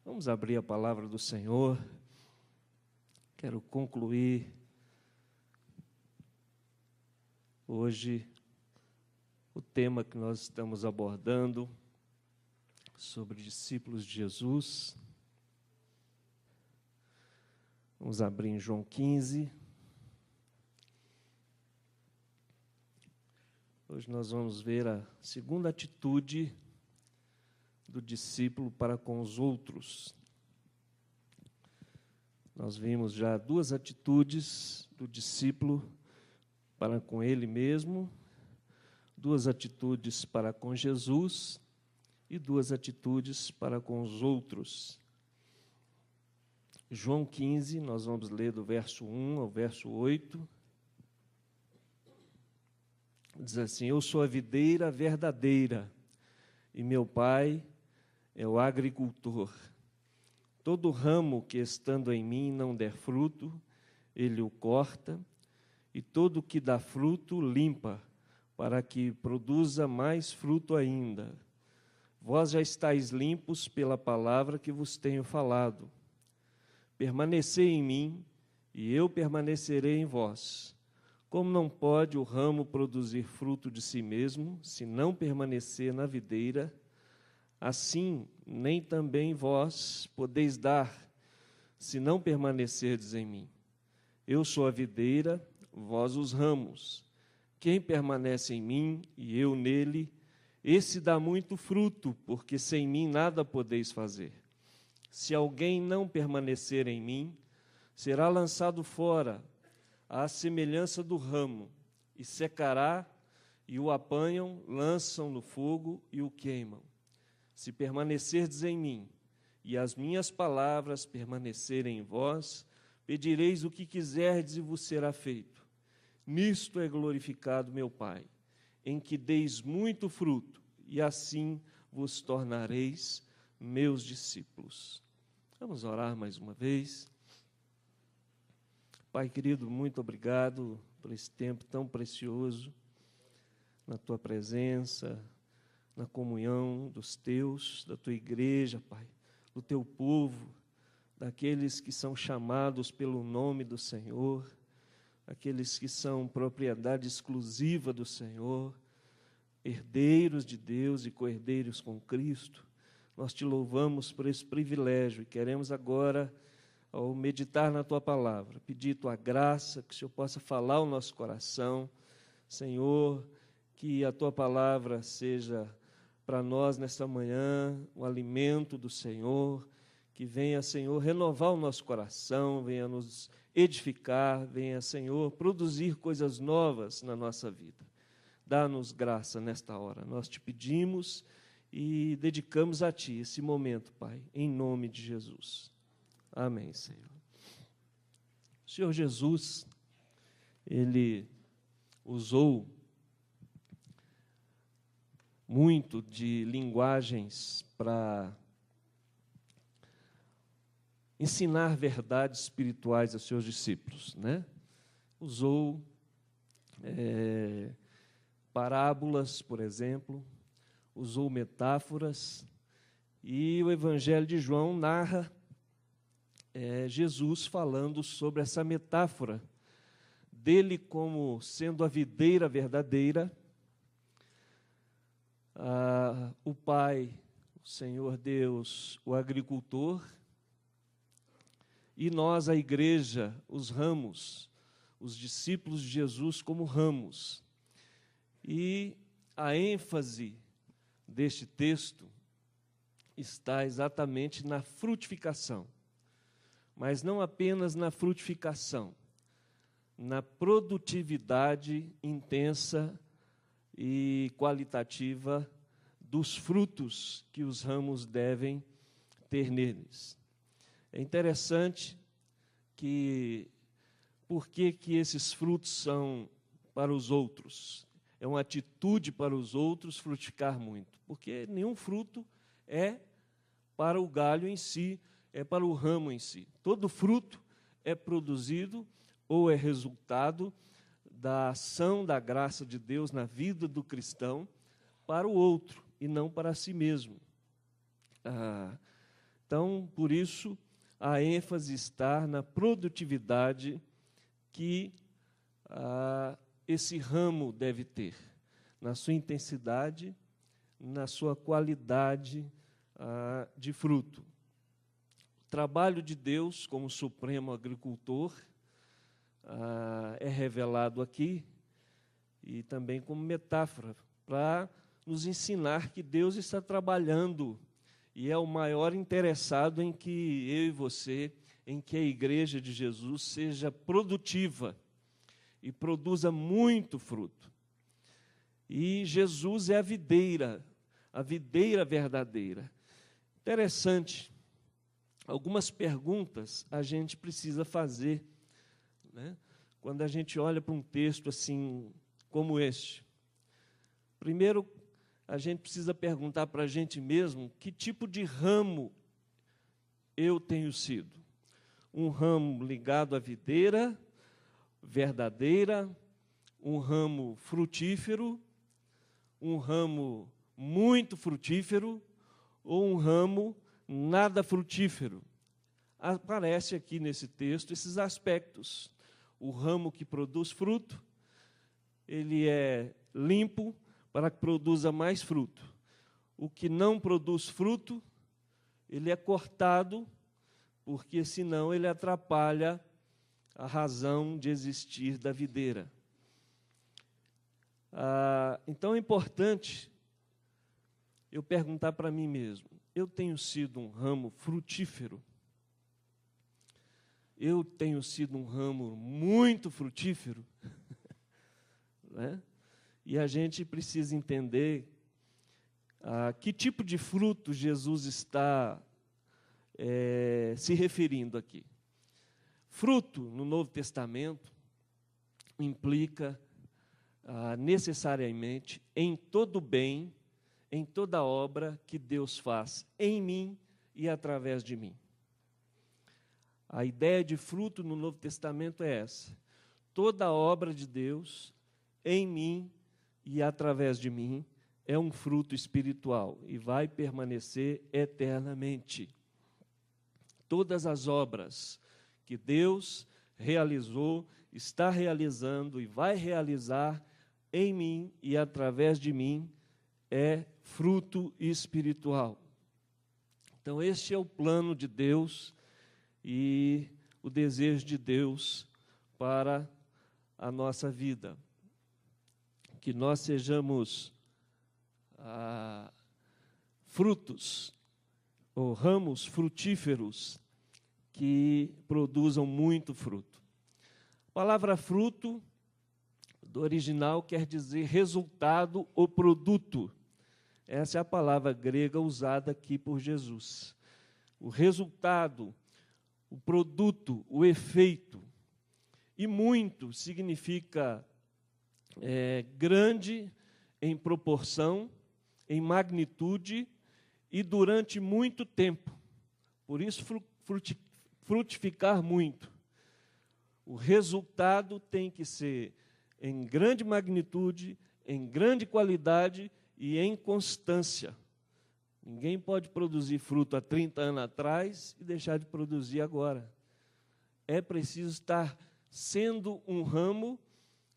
Vamos abrir a palavra do Senhor. Quero concluir hoje o tema que nós estamos abordando sobre discípulos de Jesus. Vamos abrir em João 15. Hoje nós vamos ver a segunda atitude do discípulo para com os outros. Nós vimos já duas atitudes do discípulo para com ele mesmo, duas atitudes para com Jesus e duas atitudes para com os outros. João 15, nós vamos ler do verso 1 ao verso 8. Diz assim: Eu sou a videira verdadeira, e meu Pai é o agricultor. Todo ramo que estando em mim não der fruto, ele o corta, e todo que dá fruto limpa, para que produza mais fruto ainda. Vós já estáis limpos pela palavra que vos tenho falado. Permanecei em mim, e eu permanecerei em vós. Como não pode o ramo produzir fruto de si mesmo, se não permanecer na videira, assim nem também vós podeis dar, se não permanecerdes em mim. Eu sou a videira, vós os ramos. Quem permanece em mim e eu nele, esse dá muito fruto, porque sem mim nada podeis fazer. Se alguém não permanecer em mim, será lançado fora, à semelhança do ramo, e secará, e o apanham, lançam no fogo e o queimam. Se permanecerdes em mim, e as minhas palavras permanecerem em vós, pedireis o que quiserdes e vos será feito. Nisto é glorificado meu Pai, em que deis muito fruto, e assim vos tornareis meus discípulos. Vamos orar mais uma vez. Pai querido, muito obrigado por esse tempo tão precioso na Tua presença, na comunhão dos Teus, da Tua igreja, Pai, do Teu povo, daqueles que são chamados pelo nome do Senhor, aqueles que são propriedade exclusiva do Senhor, herdeiros de Deus e co-herdeiros com Cristo. Nós Te louvamos por esse privilégio e queremos agora, ao meditar na Tua palavra, pedir Tua graça, que o Senhor possa falar ao nosso coração. Senhor, que a Tua palavra seja para nós nesta manhã o alimento do Senhor, que venha, Senhor, renovar o nosso coração, venha nos edificar, venha, Senhor, produzir coisas novas na nossa vida. Dá-nos graça nesta hora, nós Te pedimos e dedicamos a Ti esse momento, Pai, em nome de Jesus. Amém, Senhor. O Senhor Jesus, Ele usou muito de linguagens para ensinar verdades espirituais aos seus discípulos, né? Usou parábolas, por exemplo, usou metáforas, e o Evangelho de João narra Jesus falando sobre essa metáfora dele como sendo a videira verdadeira, o Pai, o Senhor Deus, o agricultor, e nós, a igreja, os ramos, os discípulos de Jesus como ramos. E a ênfase deste texto está exatamente na frutificação, mas não apenas na frutificação, na produtividade intensa e qualitativa dos frutos que os ramos devem ter neles. É interessante que, por que esses frutos são para os outros? É uma atitude para os outros frutificar muito, porque nenhum fruto é para o galho em si, é para o ramo em si. Todo fruto é produzido ou é resultado da ação da graça de Deus na vida do cristão para o outro e não para si mesmo. Então, por isso, a ênfase está na produtividade que esse ramo deve ter, na sua intensidade, na sua qualidade de fruto. O trabalho de Deus como supremo agricultor é revelado aqui e também como metáfora para nos ensinar que Deus está trabalhando e é o maior interessado em que eu e você, em que a Igreja de Jesus seja produtiva e produza muito fruto. E Jesus é a videira verdadeira. Interessante, algumas perguntas a gente precisa fazer, né? Quando a gente olha para um texto assim como este. Primeiro, a gente precisa perguntar para a gente mesmo que tipo de ramo eu tenho sido. Um ramo ligado à videira verdadeira, um ramo frutífero, um ramo muito frutífero ou um ramo nada frutífero. Aparece aqui nesse texto esses aspectos. O ramo que produz fruto, ele é limpo para que produza mais fruto. O que não produz fruto, ele é cortado, porque senão ele atrapalha a razão de existir da videira. Então é importante eu perguntar para mim mesmo, eu tenho sido um ramo frutífero? Eu tenho sido um ramo muito frutífero? Né? E a gente precisa entender que tipo de fruto Jesus está se referindo aqui. Fruto, no Novo Testamento, implica necessariamente em todo bem, em toda obra que Deus faz em mim e através de mim. A ideia de fruto no Novo Testamento é essa. Toda obra de Deus em mim e através de mim é um fruto espiritual e vai permanecer eternamente. Todas as obras que Deus realizou, está realizando e vai realizar em mim e através de mim é fruto espiritual. Então, este é o plano de Deus e o desejo de Deus para a nossa vida. Que nós sejamos frutos ou ramos frutíferos que produzam muito fruto. A palavra fruto, do original, quer dizer resultado ou produto. Essa é a palavra grega usada aqui por Jesus. O resultado, o produto, o efeito. E muito significa grande em proporção, em magnitude e durante muito tempo. Por isso, frutificar muito. O resultado tem que ser em grande magnitude, em grande qualidade e em constância. Ninguém pode produzir fruto há 30 anos atrás e deixar de produzir agora. É preciso estar sendo um ramo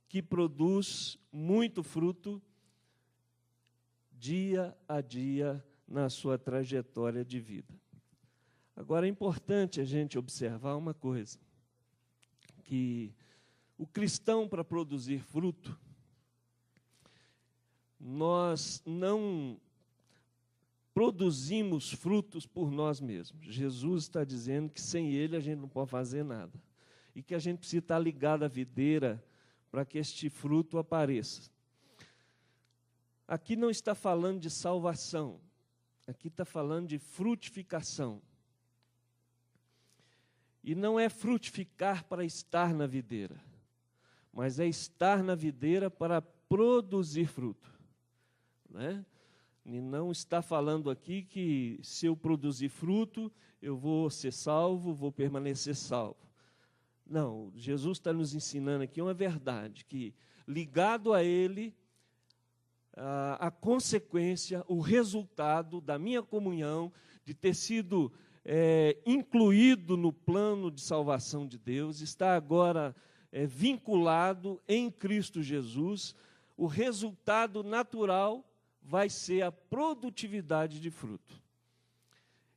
que produz muito fruto dia a dia na sua trajetória de vida. Agora, é importante a gente observar uma coisa, que o cristão, para produzir fruto, nós não produzimos frutos por nós mesmos. Jesus está dizendo que sem Ele a gente não pode fazer nada. E que a gente precisa estar ligado à videira para que este fruto apareça. Aqui não está falando de salvação, aqui está falando de frutificação. E não é frutificar para estar na videira, mas é estar na videira para produzir fruto. Né? E não está falando aqui que se eu produzir fruto, eu vou ser salvo, vou permanecer salvo. Não, Jesus está nos ensinando aqui uma verdade, que ligado a Ele, a consequência, o resultado da minha comunhão, de ter sido incluído no plano de salvação de Deus, está agora vinculado em Cristo Jesus, o resultado natural vai ser a produtividade de fruto.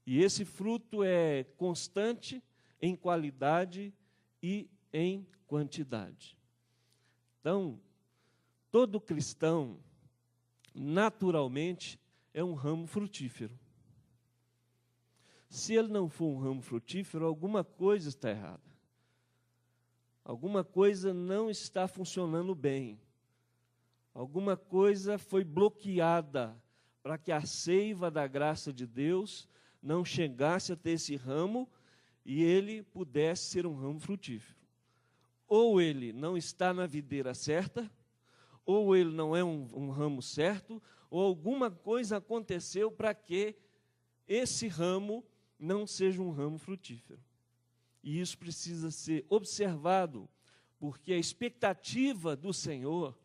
E esse fruto é constante em qualidade e em quantidade. Então, todo cristão, naturalmente, é um ramo frutífero. Se ele não for um ramo frutífero, alguma coisa está errada. Alguma coisa não está funcionando bem. Alguma coisa foi bloqueada para que a seiva da graça de Deus não chegasse a ter esse ramo e ele pudesse ser um ramo frutífero. Ou ele não está na videira certa, ou ele não é um ramo certo, ou alguma coisa aconteceu para que esse ramo não seja um ramo frutífero. E isso precisa ser observado, porque a expectativa do Senhor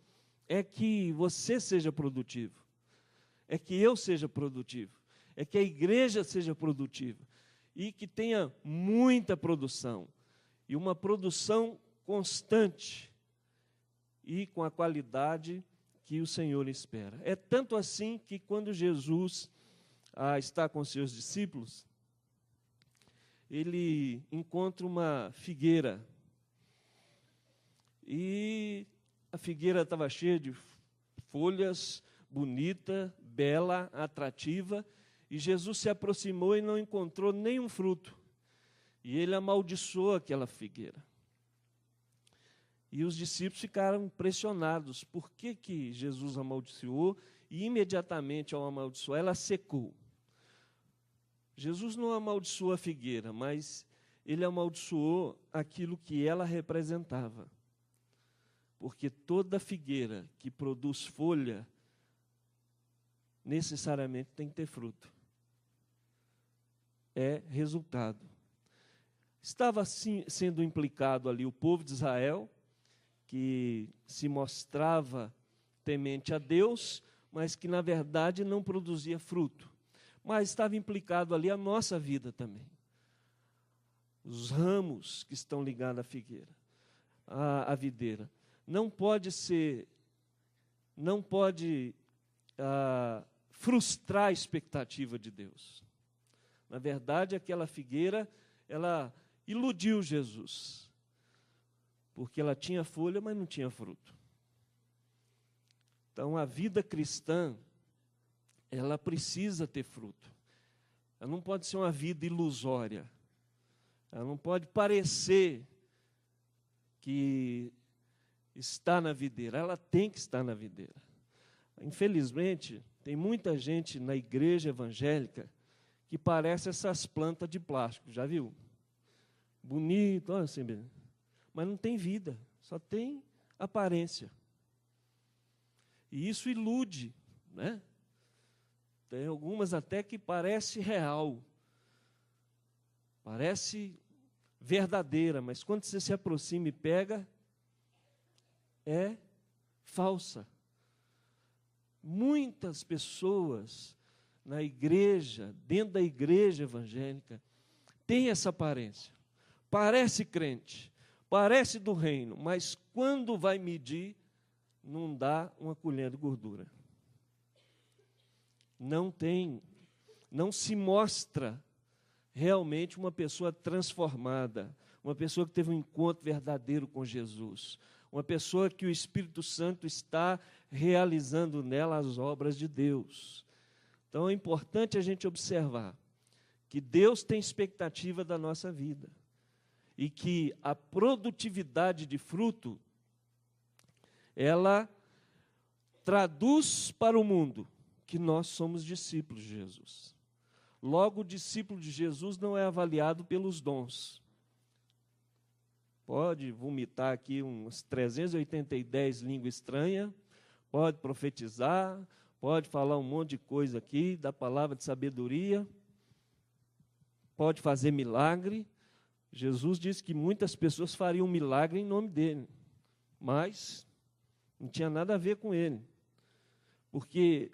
é que você seja produtivo, é que eu seja produtivo, é que a igreja seja produtiva e que tenha muita produção, e uma produção constante e com a qualidade que o Senhor espera. É tanto assim que quando Jesus está com seus discípulos, ele encontra uma figueira. E a figueira estava cheia de folhas, bonita, bela, atrativa, e Jesus se aproximou e não encontrou nenhum fruto. E ele amaldiçoou aquela figueira. E os discípulos ficaram impressionados. Por que Jesus amaldiçoou? E imediatamente ao amaldiçoar, ela secou. Jesus não amaldiçoou a figueira, mas ele amaldiçoou aquilo que ela representava. Porque toda figueira que produz folha, necessariamente tem que ter fruto. É resultado. Estava assim, sendo implicado ali o povo de Israel, que se mostrava temente a Deus, mas que na verdade não produzia fruto. Mas estava implicado ali a nossa vida também. Os ramos que estão ligados à figueira, à videira. Não pode frustrar a expectativa de Deus. Na verdade, aquela figueira, ela iludiu Jesus, porque ela tinha folha, mas não tinha fruto. Então, a vida cristã, ela precisa ter fruto. Ela não pode ser uma vida ilusória. Ela não pode parecer que está na videira. Ela tem que estar na videira. Infelizmente, tem muita gente na igreja evangélica que parece essas plantas de plástico. Já viu? Bonito, olha assim, mas não tem vida, só tem aparência. E isso ilude, né? Tem algumas até que parece real, parece verdadeira, mas quando você se aproxima e pega, é falsa. Muitas pessoas na igreja, dentro da igreja evangélica, têm essa aparência. Parece crente, parece do reino, mas quando vai medir, não dá uma colher de gordura. Não se mostra realmente uma pessoa transformada, uma pessoa que teve um encontro verdadeiro com Jesus, uma pessoa que o Espírito Santo está realizando nela as obras de Deus. Então é importante a gente observar que Deus tem expectativa da nossa vida e que a produtividade de fruto, ela traduz para o mundo que nós somos discípulos de Jesus. Logo, o discípulo de Jesus não é avaliado pelos dons. Pode vomitar aqui uns 310 línguas estranhas, pode profetizar, pode falar um monte de coisa aqui, da palavra de sabedoria, pode fazer milagre. Jesus disse que muitas pessoas fariam milagre em nome dele, mas não tinha nada a ver com ele, porque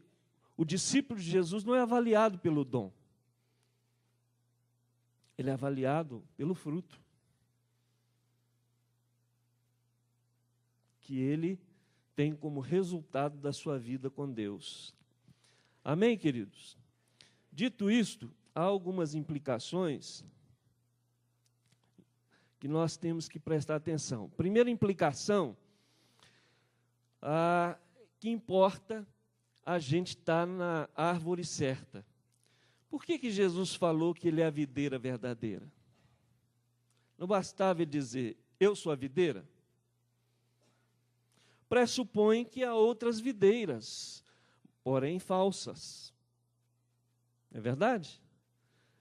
o discípulo de Jesus não é avaliado pelo dom. Ele é avaliado pelo fruto que ele tem como resultado da sua vida com Deus. Amém, queridos? Dito isto, há algumas implicações que nós temos que prestar atenção. Primeira implicação, que importa a gente estar na árvore certa. Por que Jesus falou que ele é a videira verdadeira? Não bastava ele dizer, eu sou a videira? Pressupõe que há outras videiras, porém falsas. É verdade?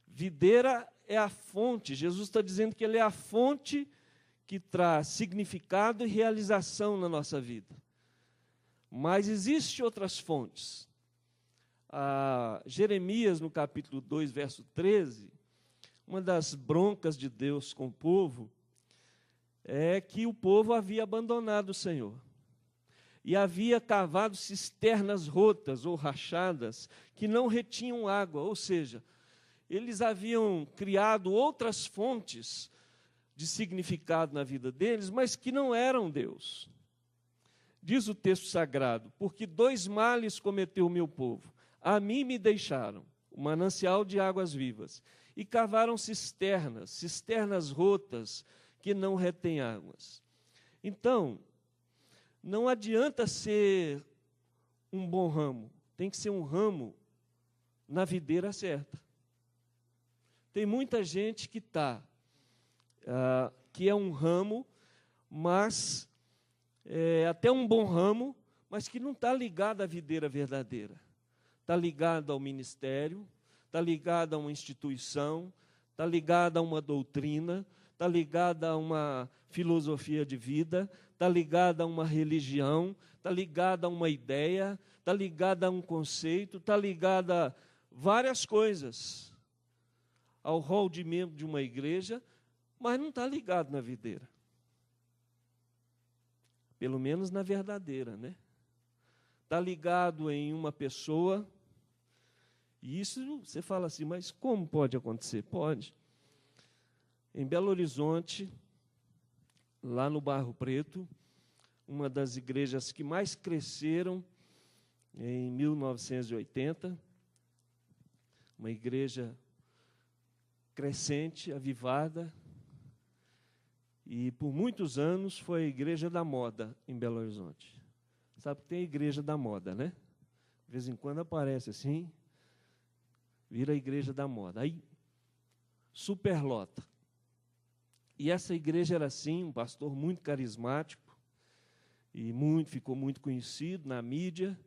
Videira é a fonte. Jesus está dizendo que ele é a fonte que traz significado e realização na nossa vida. Mas existem outras fontes. Jeremias, no capítulo 2, verso 13, uma das broncas de Deus com o povo é que o povo havia abandonado o Senhor. E havia cavado cisternas rotas ou rachadas que não retinham água, ou seja, eles haviam criado outras fontes de significado na vida deles, mas que não eram Deus. Diz o texto sagrado, porque 2 males cometeu o meu povo. A mim me deixaram, o manancial de águas vivas, e cavaram cisternas rotas que não retêm águas. Então, não adianta ser um bom ramo, tem que ser um ramo na videira certa. Tem muita gente que que é um ramo, mas até um bom ramo, mas que não está ligado à videira verdadeira. Está ligado ao ministério, está ligado a uma instituição, está ligado a uma doutrina, está ligado a uma filosofia de vida, está ligado a uma religião, está ligado a uma ideia, está ligado a um conceito, está ligado a várias coisas, ao rol de membro de uma igreja, mas não está ligado na videira. Pelo menos na verdadeira, né? Está ligado em uma pessoa, e isso você fala assim, mas como pode acontecer? Pode. Em Belo Horizonte, lá no Barro Preto, uma das igrejas que mais cresceram em 1980, uma igreja crescente, avivada, e por muitos anos foi a igreja da moda em Belo Horizonte. Sabe que tem a igreja da moda, né? De vez em quando aparece assim, vira a igreja da moda. Aí, superlota. E essa igreja era assim, um pastor muito carismático, e ficou muito conhecido na mídia.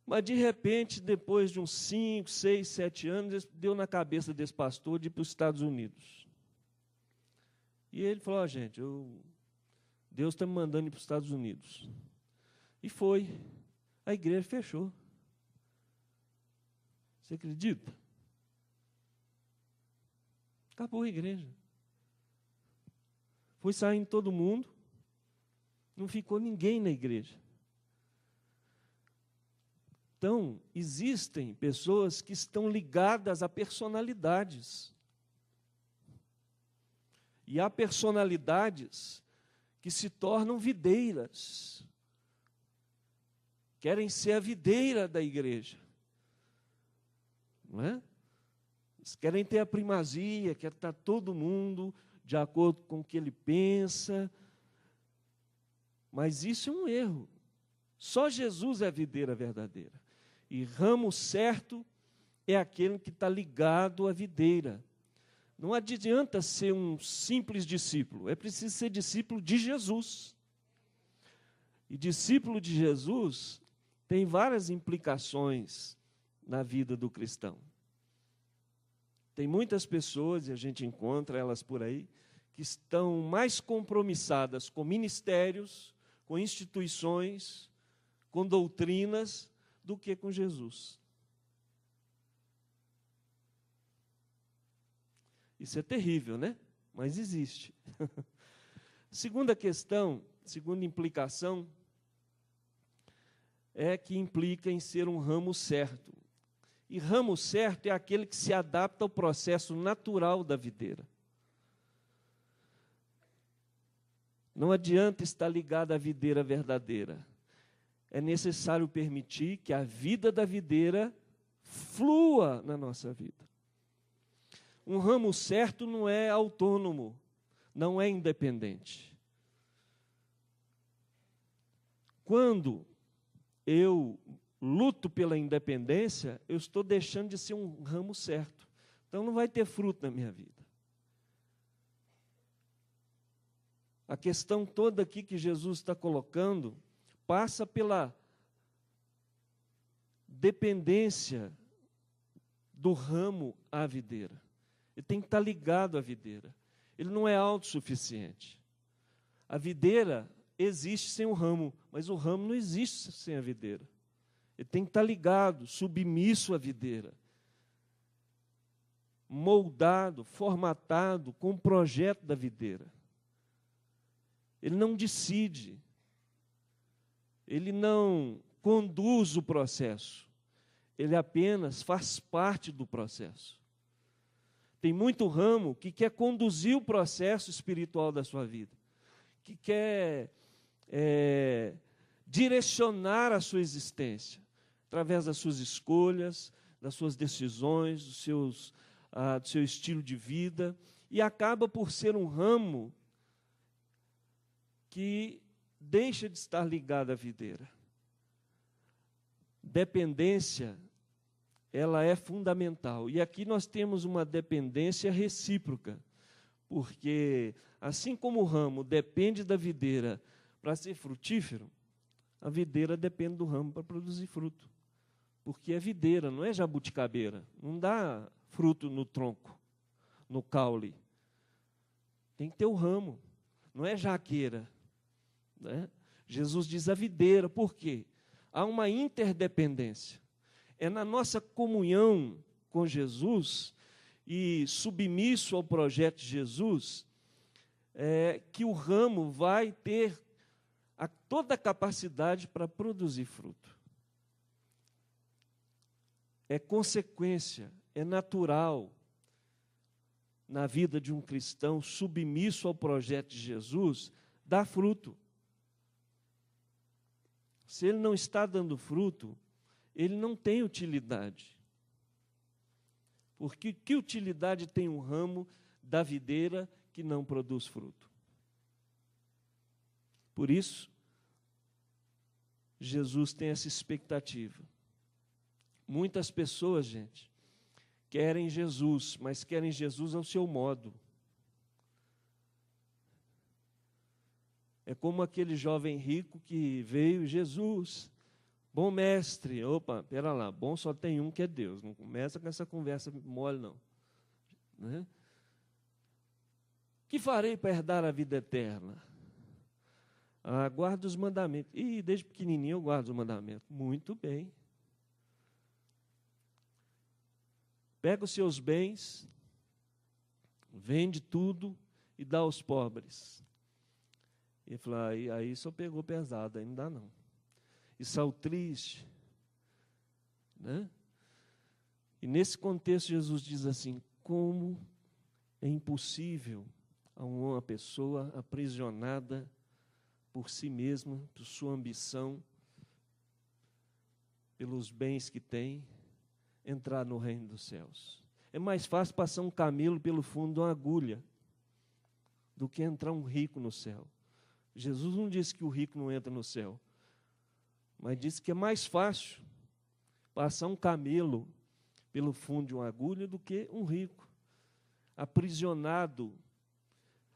Mas, de repente, depois de uns 5, 6, 7 anos, deu na cabeça desse pastor de ir para os Estados Unidos. E ele falou, gente, Deus está me mandando ir para os Estados Unidos. E foi. A igreja fechou. Você acredita? Acabou a igreja. Foi saindo todo mundo, não ficou ninguém na igreja. Então, existem pessoas que estão ligadas a personalidades. E há personalidades que se tornam videiras. Querem ser a videira da igreja. Não é? Eles querem ter a primazia, quer estar todo mundo de acordo com o que ele pensa. Mas isso é um erro. Só Jesus é a videira verdadeira. E ramo certo é aquele que está ligado à videira. Não adianta ser um simples discípulo, é preciso ser discípulo de Jesus. E discípulo de Jesus tem várias implicações na vida do cristão. Tem muitas pessoas, e a gente encontra elas por aí, que estão mais compromissadas com ministérios, com instituições, com doutrinas, do que com Jesus. Isso é terrível, né? Mas existe. Segunda questão, segunda implicação, é que implica em ser um ramo certo. E ramo certo é aquele que se adapta ao processo natural da videira. Não adianta estar ligado à videira verdadeira. É necessário permitir que a vida da videira flua na nossa vida. Um ramo certo não é autônomo, não é independente. Quando eu luto pela independência, eu estou deixando de ser um ramo certo. Então não vai ter fruto na minha vida. A questão toda aqui que Jesus está colocando passa pela dependência do ramo à videira. Ele tem que estar ligado à videira. Ele não é autossuficiente. A videira existe sem o ramo, mas o ramo não existe sem a videira. Ele tem que estar ligado, submisso à videira, moldado, formatado com o projeto da videira. Ele não decide, ele não conduz o processo, ele apenas faz parte do processo. Tem muito ramo que quer conduzir o processo espiritual da sua vida, que quer direcionar a sua existência, através das suas escolhas, das suas decisões, do seu estilo de vida, e acaba por ser um ramo que deixa de estar ligado à videira. Dependência, ela é fundamental. E aqui nós temos uma dependência recíproca, porque assim como o ramo depende da videira para ser frutífero, a videira depende do ramo para produzir fruto. Porque é videira, não é jabuticabeira. Não dá fruto no tronco, no caule. Tem que ter o ramo, não é jaqueira. Né? Jesus diz a videira, por quê? Há uma interdependência. É na nossa comunhão com Jesus e submisso ao projeto de Jesus que o ramo vai ter toda a capacidade para produzir fruto. É consequência, é natural na vida de um cristão submisso ao projeto de Jesus dar fruto. Se ele não está dando fruto, ele não tem utilidade. Porque que utilidade tem um ramo da videira que não produz fruto? Por isso, Jesus tem essa expectativa. Muitas pessoas, gente, querem Jesus, mas querem Jesus ao seu modo. É como aquele jovem rico que veio, Jesus, bom mestre. Opa, pera lá, bom só tem um que é Deus. Não começa com essa conversa mole, não. Né? Que farei para herdar a vida eterna? Guardo os mandamentos. E desde pequenininho eu guardo os mandamentos. Muito bem. Pega os seus bens, vende tudo e dá aos pobres. Ele falou, aí só pegou pesado, aí não dá não. E saiu triste. Né? E nesse contexto Jesus diz assim, como é impossível a uma pessoa aprisionada por si mesma, por sua ambição, pelos bens que tem, entrar no reino dos céus. É mais fácil passar um camelo pelo fundo de uma agulha do que entrar um rico no céu. Jesus não disse que o rico não entra no céu, mas disse que é mais fácil passar um camelo pelo fundo de uma agulha do que um rico, aprisionado.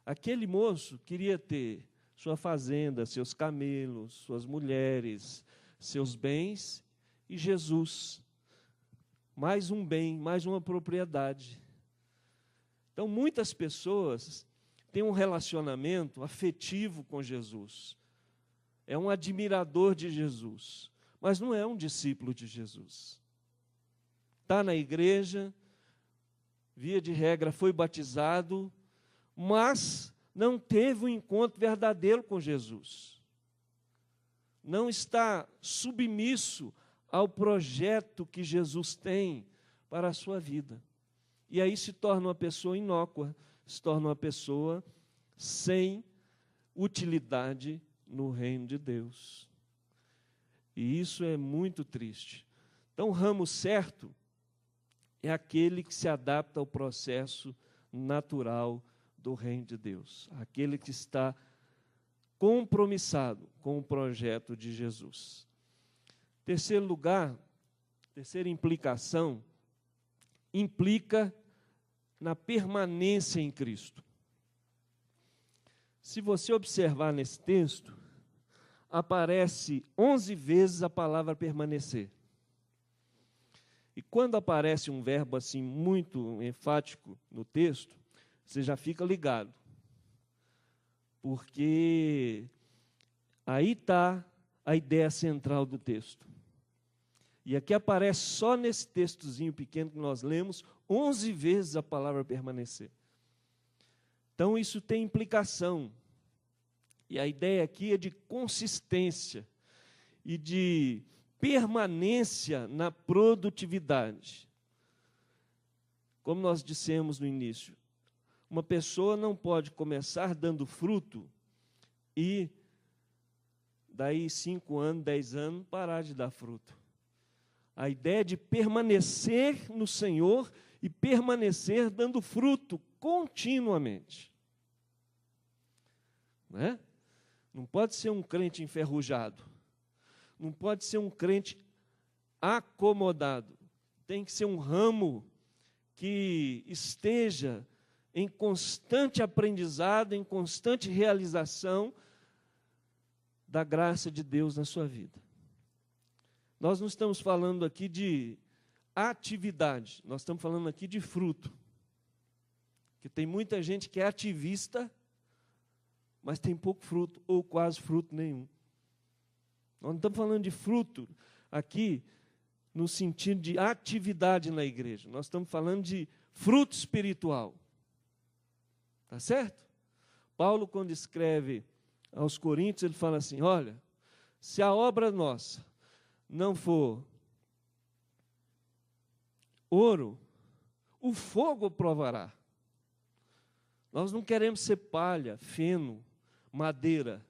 Aquele moço queria ter sua fazenda, seus camelos, suas mulheres, seus bens, e Jesus, mais um bem, mais uma propriedade. Então, muitas pessoas têm um relacionamento afetivo com Jesus, é um admirador de Jesus, mas não é um discípulo de Jesus. Está na igreja, via de regra foi batizado, mas não teve um encontro verdadeiro com Jesus. Não está submisso ao projeto que Jesus tem para a sua vida. E aí se torna uma pessoa inócua, se torna uma pessoa sem utilidade no reino de Deus. E isso é muito triste. Então, o ramo certo é aquele que se adapta ao processo natural do reino de Deus, aquele que está compromissado com o projeto de Jesus. Terceiro lugar, terceira implicação, implica na permanência em Cristo. Se você observar nesse texto, aparece 11 vezes a palavra permanecer. E quando aparece um verbo assim muito enfático no texto, você já fica ligado. Porque aí está a ideia central do texto. E aqui aparece só nesse textozinho pequeno que nós lemos, 11 vezes a palavra permanecer. Então isso tem implicação. E a ideia aqui é de consistência e de permanência na produtividade. Como nós dissemos no início, uma pessoa não pode começar dando fruto e daí 5 anos, 10 anos, parar de dar fruto. A ideia é de permanecer no Senhor e permanecer dando fruto continuamente. Não é? Não pode ser um crente enferrujado. Não pode ser um crente acomodado. Tem que ser um ramo que esteja em constante aprendizado, em constante realização da graça de Deus na sua vida. Nós não estamos falando aqui de atividade, nós estamos falando aqui de fruto. Porque tem muita gente que é ativista, mas tem pouco fruto, ou quase fruto nenhum. Nós não estamos falando de fruto aqui no sentido de atividade na igreja. Nós estamos falando de fruto espiritual. Tá certo? Paulo, quando escreve aos Coríntios, ele fala assim, olha, se a obra nossa não for ouro, o fogo provará. Nós não queremos ser palha, feno, madeira.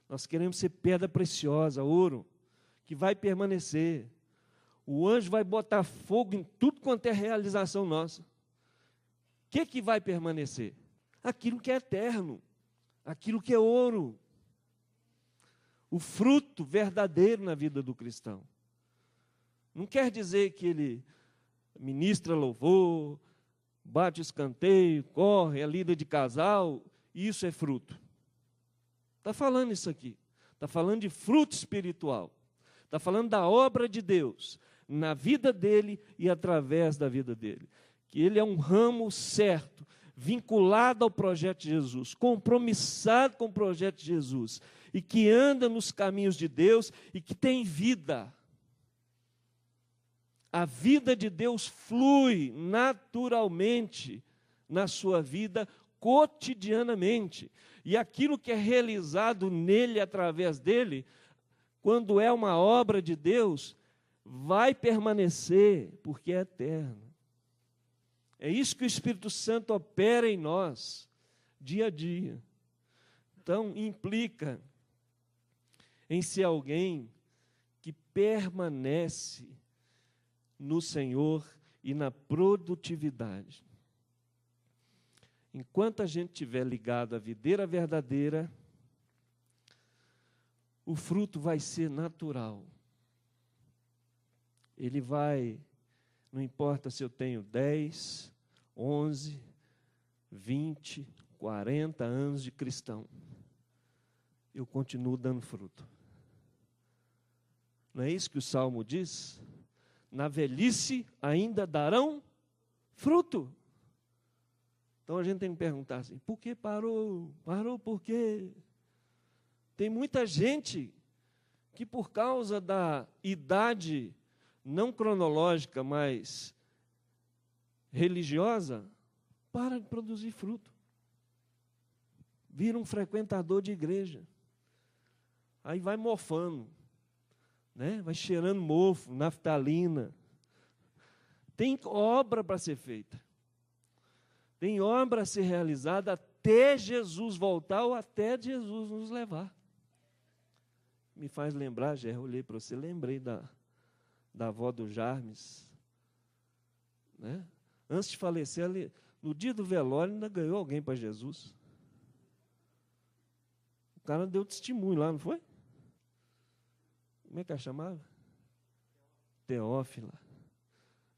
Nós queremos ser pedra preciosa, ouro, que vai permanecer. O anjo vai botar fogo em tudo quanto é realização nossa. O que vai permanecer? Aquilo que é eterno, aquilo que é ouro. O fruto verdadeiro na vida do cristão. Não quer dizer que ele ministra louvor, bate escanteio, corre, é líder de casal, e isso é fruto. Está falando isso aqui. Está falando de fruto espiritual. Está falando da obra de Deus, na vida dele e através da vida dele. Que ele é um ramo certo, vinculado ao projeto de Jesus, compromissado com o projeto de Jesus, e que anda nos caminhos de Deus e que tem vida. A vida de Deus flui naturalmente na sua vida, cotidianamente. E aquilo que é realizado nele, através dele, quando é uma obra de Deus, vai permanecer, porque é eterno. É isso que o Espírito Santo opera em nós, dia a dia. Então, implica em ser alguém que permanece no Senhor e na produtividade. Enquanto a gente estiver ligado à videira verdadeira, o fruto vai ser natural. Ele vai, não importa se eu tenho 10, 11, 20, 40 anos de cristão, eu continuo dando fruto. Não é isso que o Salmo diz? Na velhice ainda darão fruto. Então a gente tem que perguntar assim, por que parou? Parou por quê? Tem muita gente que por causa da idade não cronológica, mas religiosa, para de produzir fruto. Vira um frequentador de igreja. Aí vai mofando. né? Vai cheirando mofo, naftalina. Tem obra para ser feita. Tem obra a ser realizada até Jesus voltar ou até Jesus nos levar. Me faz lembrar, já olhei para você, lembrei da avó do Jarmes, né? Antes de falecer, no dia do velório, ainda ganhou alguém para Jesus. O cara deu testemunho lá, não foi? Como é que ela chamava? Teófila.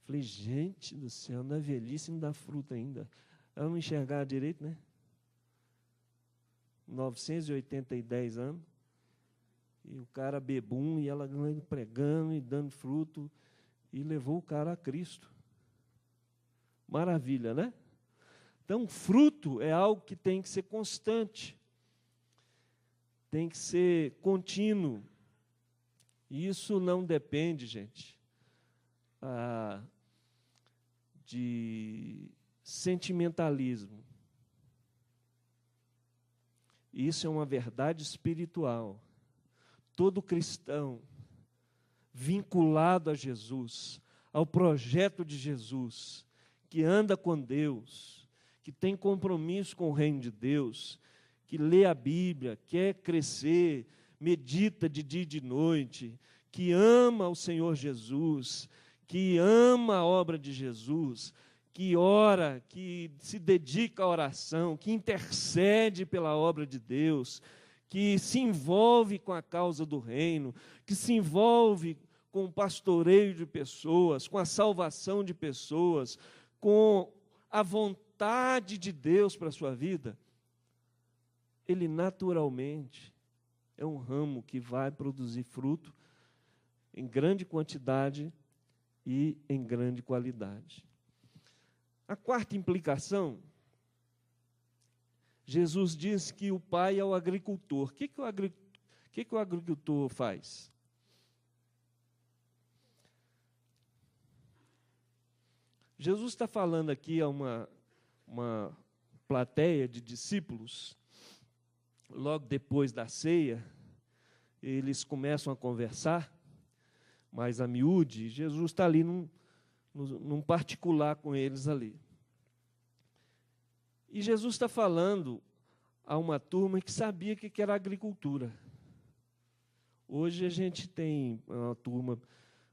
Falei, gente do céu, na velhice não dá fruta ainda. Ela não enxergava direito, né? 910 anos. E o cara bebum, e ela pregando e dando fruto. E levou o cara a Cristo. Maravilha, né? Então, fruto é algo que tem que ser constante. Tem que ser contínuo. E isso não depende, gente, de sentimentalismo. Isso é uma verdade espiritual. Todo cristão vinculado a Jesus, ao projeto de Jesus, que anda com Deus, que tem compromisso com o reino de Deus, que lê a Bíblia, quer crescer, medita de dia e de noite, que ama o Senhor Jesus, que ama a obra de Jesus, que ora, que se dedica à oração, que intercede pela obra de Deus, que se envolve com a causa do reino, que se envolve com o pastoreio de pessoas, com a salvação de pessoas, com a vontade de Deus para a sua vida, ele naturalmente é um ramo que vai produzir fruto em grande quantidade e em grande qualidade. A quarta implicação, Jesus diz que o pai é o agricultor. O que o agricultor faz? Jesus está falando aqui a uma plateia de discípulos. Logo depois da ceia, eles começam a conversar, mais a miúde. Jesus está ali num particular com eles ali. E Jesus está falando a uma turma que sabia o que era agricultura. Hoje a gente tem uma turma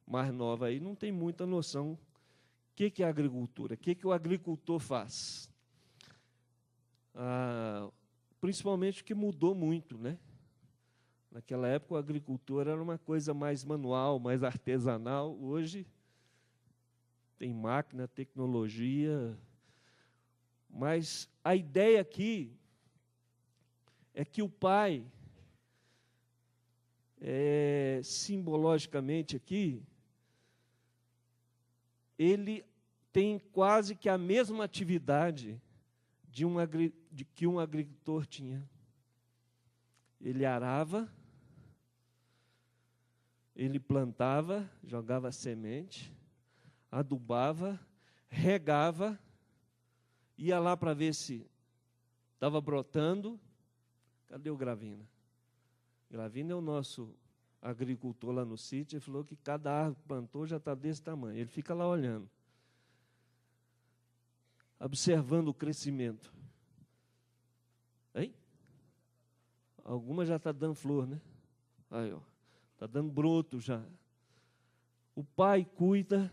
mais nova aí, não tem muita noção o que é agricultura, o que o agricultor faz. Principalmente que mudou muito, né? Naquela época, a agricultura era uma coisa mais manual, mais artesanal. Hoje, tem máquina, tecnologia. Mas a ideia aqui é que o pai, simbologicamente aqui, ele tem quase que a mesma atividade de que um agricultor tinha. Ele arava, ele plantava, jogava semente, adubava, regava, ia lá para ver se estava brotando. Cadê o Gravina? Gravina é o nosso agricultor lá no sítio. Ele falou que cada árvore que plantou já está desse tamanho. Ele fica lá olhando, observando o crescimento. Hein? Alguma já está dando flor, né? Aí, ó, está dando broto já. O pai cuida,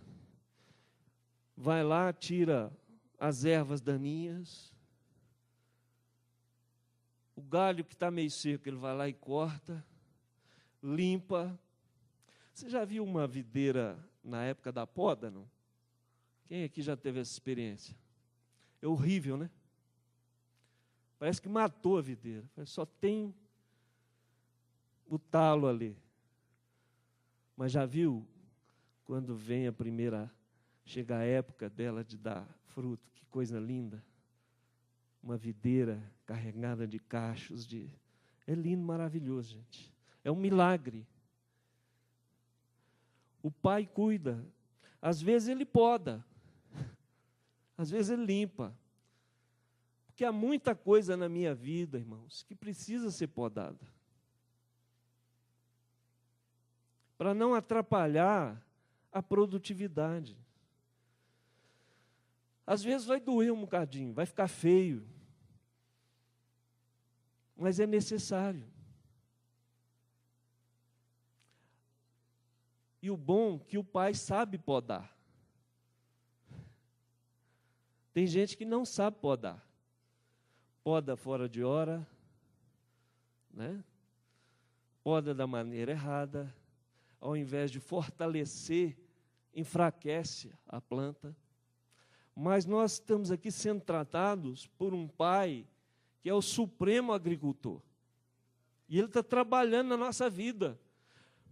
vai lá, tira as ervas daninhas. O galho que está meio seco, ele vai lá e corta, limpa. Você já viu uma videira na época da poda, não? Quem aqui já teve essa experiência? É horrível, né? Parece que matou a videira. Só tem o talo ali. Mas já viu quando vem chega a época dela de dar fruto? Que coisa linda. Uma videira carregada de cachos. É lindo, maravilhoso, gente. É um milagre. O pai cuida. Às vezes ele poda. Às vezes ele limpa. Porque há muita coisa na minha vida, irmãos, que precisa ser podada. para não atrapalhar a produtividade. Às vezes vai doer um bocadinho, vai ficar feio, mas é necessário. E o bom é que o pai sabe podar. Tem gente que não sabe podar. Poda fora de hora, né? Poda da maneira errada, ao invés de fortalecer, enfraquece a planta. Mas nós estamos aqui sendo tratados por um pai que é o supremo agricultor. E ele está trabalhando na nossa vida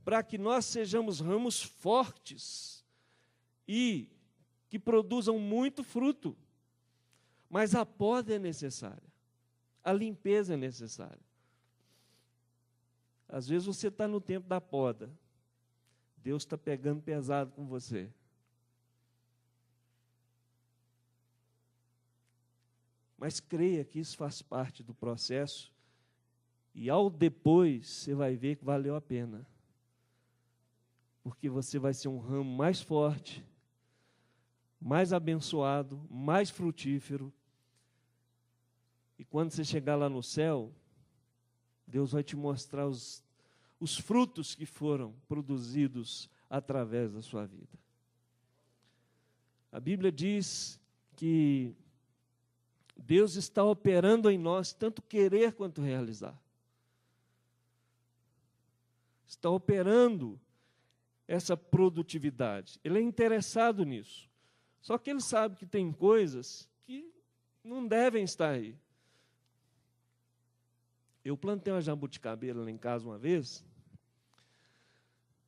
para que nós sejamos ramos fortes e que produzam muito fruto. Mas a poda é necessária, a limpeza é necessária. Às vezes você está no tempo da poda, Deus está pegando pesado com você. Mas creia que isso faz parte do processo e ao depois você vai ver que valeu a pena. Porque você vai ser um ramo mais forte, mais abençoado, mais frutífero. E quando você chegar lá no céu, Deus vai te mostrar os frutos que foram produzidos através da sua vida. A Bíblia diz que Deus está operando em nós tanto querer quanto realizar. Está operando essa produtividade. Ele é interessado nisso. Só que ele sabe que tem coisas que não devem estar aí. Eu plantei uma jabuticabeira lá em casa uma vez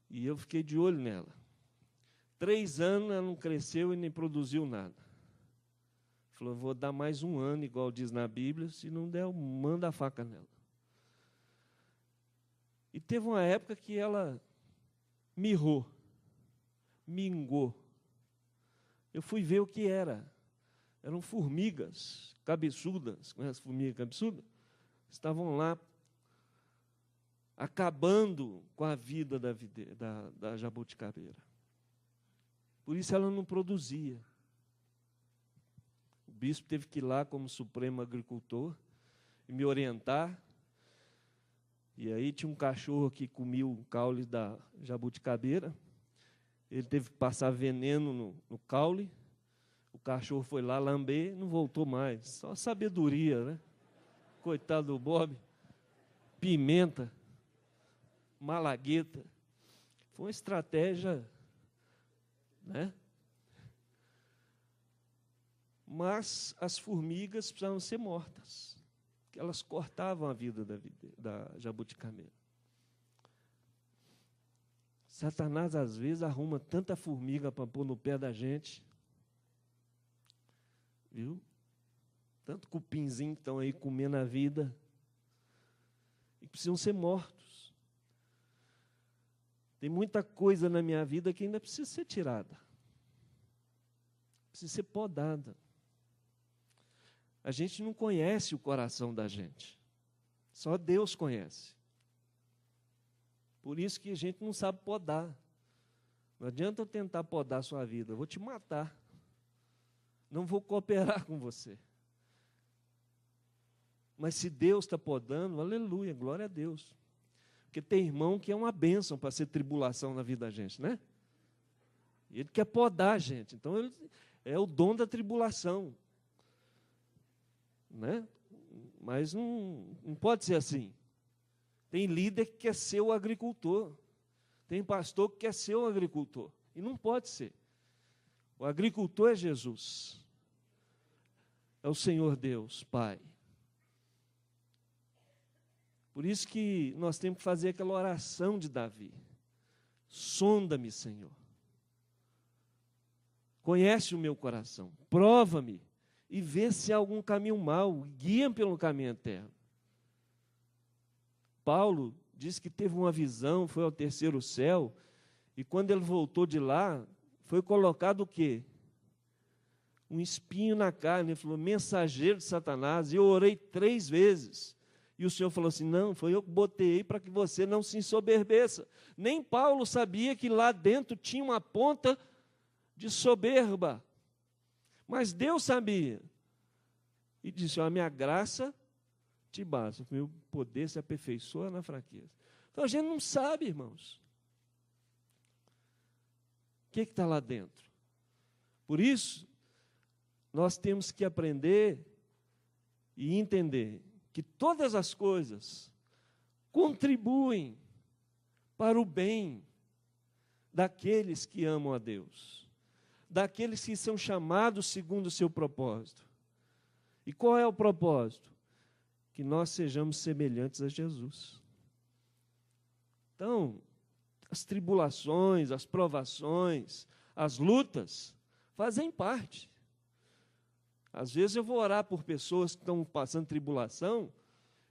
e eu fiquei de olho nela. 3 anos ela não cresceu e nem produziu nada. Falou, vou dar mais 1 ano, igual diz na Bíblia, se não der, eu mando a faca nela. E teve uma época que ela mirrou, mingou. Eu fui ver o que era. Eram formigas cabeçudas, conhece formiga cabeçuda? Estavam lá acabando com a vida da jabuticabeira. Por isso ela não produzia. O bispo teve que ir lá como supremo agricultor e me orientar. E aí tinha um cachorro que comia o caule da jabuticabeira. Ele teve que passar veneno no caule. O cachorro foi lá lamber, não voltou mais. Só sabedoria, né? Coitado do Bob. Pimenta, malagueta. Foi uma estratégia, né? Mas as formigas precisavam ser mortas, porque elas cortavam a vida da jabuticabeira. Satanás, às vezes, arruma tanta formiga para pôr no pé da gente, viu? Tanto cupinzinho que estão aí comendo a vida, e precisam ser mortos. Tem muita coisa na minha vida que ainda precisa ser tirada, precisa ser podada. A gente não conhece o coração da gente, só Deus conhece. Por isso que a gente não sabe podar. Não adianta eu tentar podar a sua vida, eu vou te matar. Não vou cooperar com você. Mas se Deus está podando, aleluia, glória a Deus. Porque tem irmão que é uma bênção para ser tribulação na vida da gente, né? E ele quer podar a gente. Então, ele é o dom da tribulação. Né? Mas não pode ser assim. Tem líder que quer ser o agricultor. Tem pastor que quer ser o agricultor. E não pode ser. O agricultor é Jesus. É o Senhor Deus, Pai. Por isso que nós temos que fazer aquela oração de Davi. Sonda-me, Senhor. Conhece o meu coração. Prova-me. E vê se há algum caminho mau. Guia-me pelo caminho eterno. Paulo diz que teve uma visão, foi ao 3º céu. E quando ele voltou de lá, foi colocado o quê? Um espinho na carne. Ele falou, mensageiro de Satanás. E eu orei 3 vezes. E o Senhor falou assim, não, foi eu que botei aí para que você não se ensoberbeça. Nem Paulo sabia que lá dentro tinha uma ponta de soberba. Mas Deus sabia. E disse, a minha graça te basta, o meu poder se aperfeiçoa na fraqueza. Então a gente não sabe, irmãos. O que está lá dentro? Por isso, nós temos que aprender e entender que todas as coisas contribuem para o bem daqueles que amam a Deus, daqueles que são chamados segundo o seu propósito. E qual é o propósito? Que nós sejamos semelhantes a Jesus. Então, as tribulações, as provações, as lutas fazem parte. Às vezes eu vou orar por pessoas que estão passando tribulação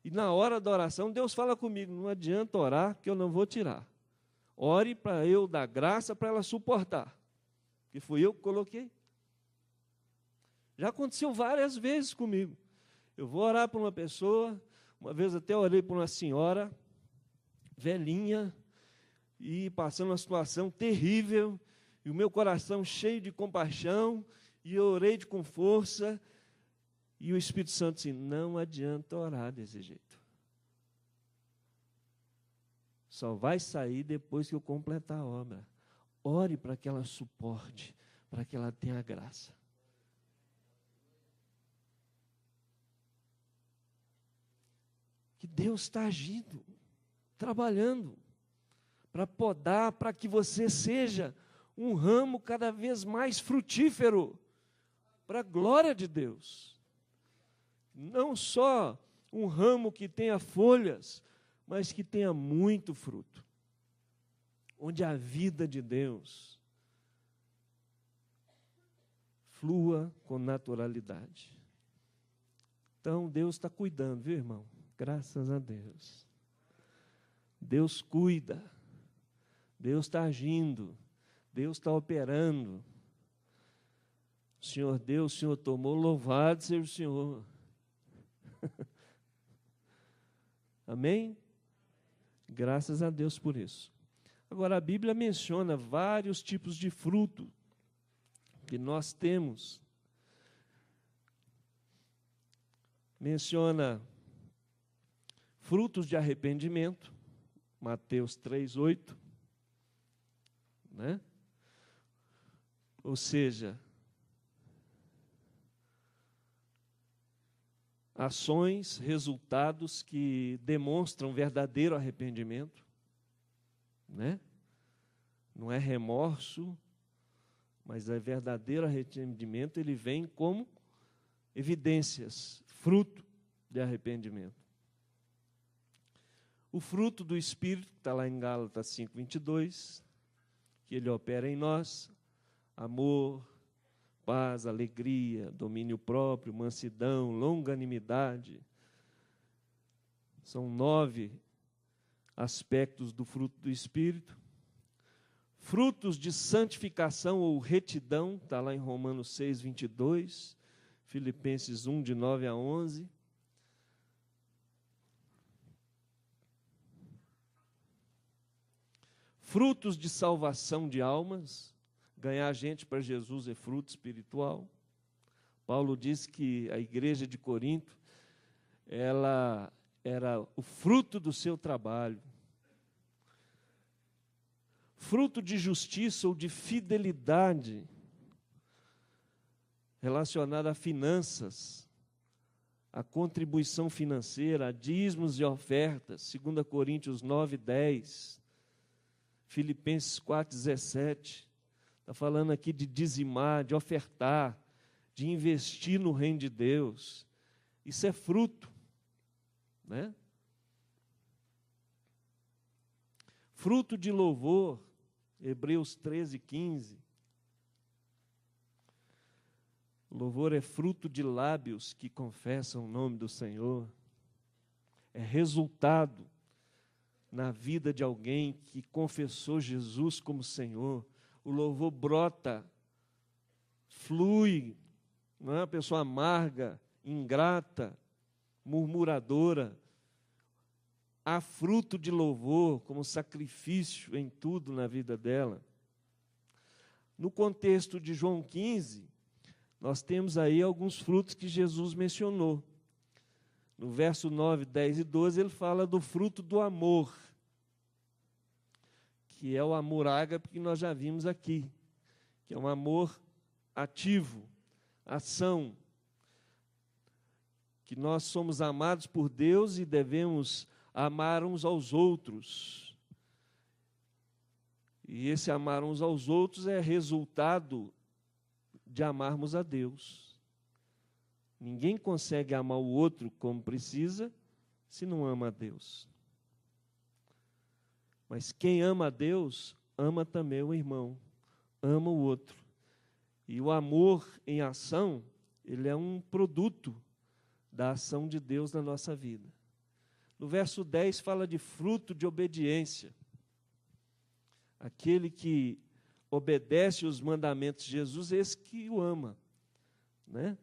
e na hora da oração Deus fala comigo, não adianta orar que eu não vou tirar. Ore para eu dar graça para ela suportar, que fui eu que coloquei. Já aconteceu várias vezes comigo. Eu vou orar por uma pessoa, uma vez até orei por uma senhora, velhinha, e passando uma situação terrível, e o meu coração cheio de compaixão, e eu orei com força, e o Espírito Santo disse, não adianta orar desse jeito. Só vai sair depois que eu completar a obra. Ore para que ela suporte, para que ela tenha graça. Que Deus está agindo, trabalhando, para podar, para que você seja um ramo cada vez mais frutífero, para a glória de Deus. Não só um ramo que tenha folhas, mas que tenha muito fruto, onde a vida de Deus flua com naturalidade. Então, Deus está cuidando, viu, irmão? Graças a Deus. Deus cuida, Deus está agindo, Deus está operando. O Senhor deu, o Senhor tomou, louvado seja o Senhor. Amém? Graças a Deus por isso. Agora, a Bíblia menciona vários tipos de fruto que nós temos. Menciona frutos de arrependimento, Mateus 3:8, né? Ou seja, ações, resultados que demonstram verdadeiro arrependimento, né? Não é remorso, mas é verdadeiro arrependimento, ele vem como evidências, fruto de arrependimento. O fruto do Espírito, que está lá em Gálatas 5:22, que ele opera em nós, amor, paz, alegria, domínio próprio, mansidão, longanimidade. São 9 aspectos do fruto do Espírito. Frutos de santificação ou retidão, está lá em Romanos 6:22, Filipenses 1, de 9 a 11. Frutos de salvação de almas, ganhar gente para Jesus é fruto espiritual. Paulo diz que a igreja de Corinto, ela era o fruto do seu trabalho. Fruto de justiça ou de fidelidade, relacionada a finanças, a contribuição financeira, a dízimos e ofertas, 2 Coríntios 9:10, Filipenses 4:17, está falando aqui de dizimar, de ofertar, de investir no reino de Deus. Isso é fruto, né? Fruto de louvor, Hebreus 13:15. Louvor é fruto de lábios que confessam o nome do Senhor. É resultado na vida de alguém que confessou Jesus como Senhor. O louvor brota, flui, não é uma pessoa amarga, ingrata, murmuradora. há fruto de louvor como sacrifício em tudo na vida dela. No contexto de João 15, nós temos aí alguns frutos que Jesus mencionou. No verso 9, 10 e 12, ele fala do fruto do amor, que é o amor ágape que nós já vimos aqui, que é um amor ativo, ação, que nós somos amados por Deus e devemos amar uns aos outros. E esse amar uns aos outros é resultado de amarmos a Deus. Ninguém consegue amar o outro como precisa se não ama a Deus. Mas quem ama a Deus, ama também o irmão, ama o outro. E o amor em ação, ele é um produto da ação de Deus na nossa vida. No verso 10 fala de fruto de obediência. Aquele que obedece os mandamentos de Jesus, esse que o ama, né?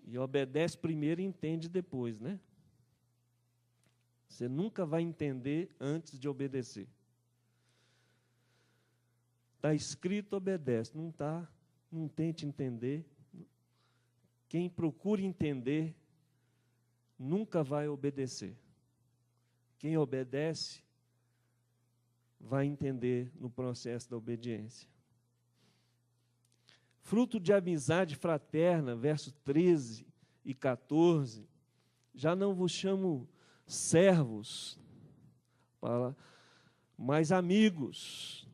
E obedece primeiro e entende depois, né? Você nunca vai entender antes de obedecer. Está escrito, obedece. Não está, não tente entender. Quem procura entender, nunca vai obedecer. Quem obedece, vai entender no processo da obediência. Fruto de amizade fraterna, versos 13 e 14. Já não vos chamo servos, mas amigos,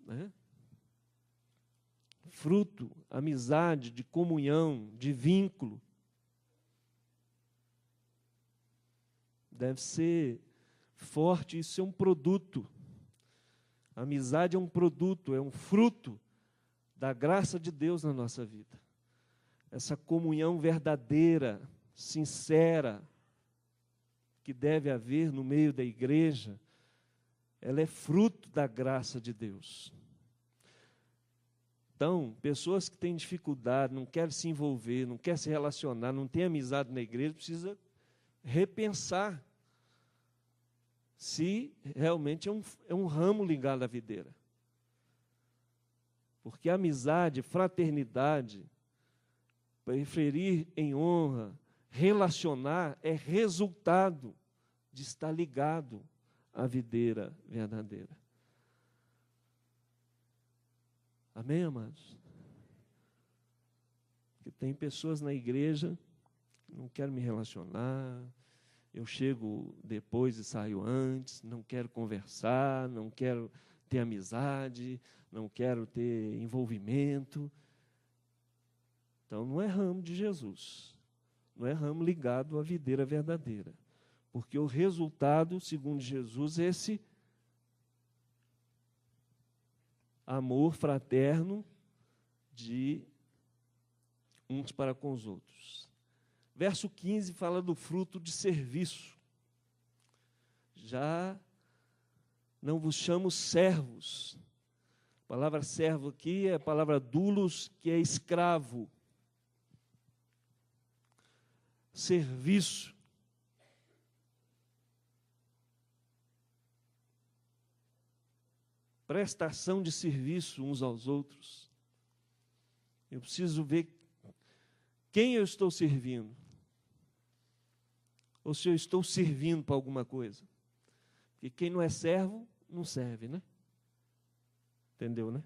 né? Fruto, amizade, de comunhão, de vínculo. Deve ser forte, isso é um produto. A amizade é um produto, é um fruto da graça de Deus na nossa vida. Essa comunhão verdadeira, sincera, que deve haver no meio da igreja, ela é fruto da graça de Deus. Então, pessoas que têm dificuldade, não querem se envolver, não querem se relacionar, não têm amizade na igreja, precisa repensar se realmente é um ramo ligado à videira. Porque amizade, fraternidade, preferir em honra, relacionar, é resultado de estar ligado à videira verdadeira. Amém, amados? Porque tem pessoas na igreja que não querem me relacionar, eu chego depois e saio antes, não quero conversar, não quero ter amizade, não quero ter envolvimento. Então, não é ramo de Jesus, não é ramo ligado à videira verdadeira, porque o resultado, segundo Jesus, é esse amor fraterno de uns para com os outros. Verso 15 fala do fruto de serviço. Já não vos chamo servos. A palavra servo aqui é a palavra doulos, que é escravo. Serviço. Prestação de serviço uns aos outros. Eu preciso ver quem eu estou servindo. Ou se eu estou servindo para alguma coisa. Porque quem não é servo, não serve, né? Entendeu, né?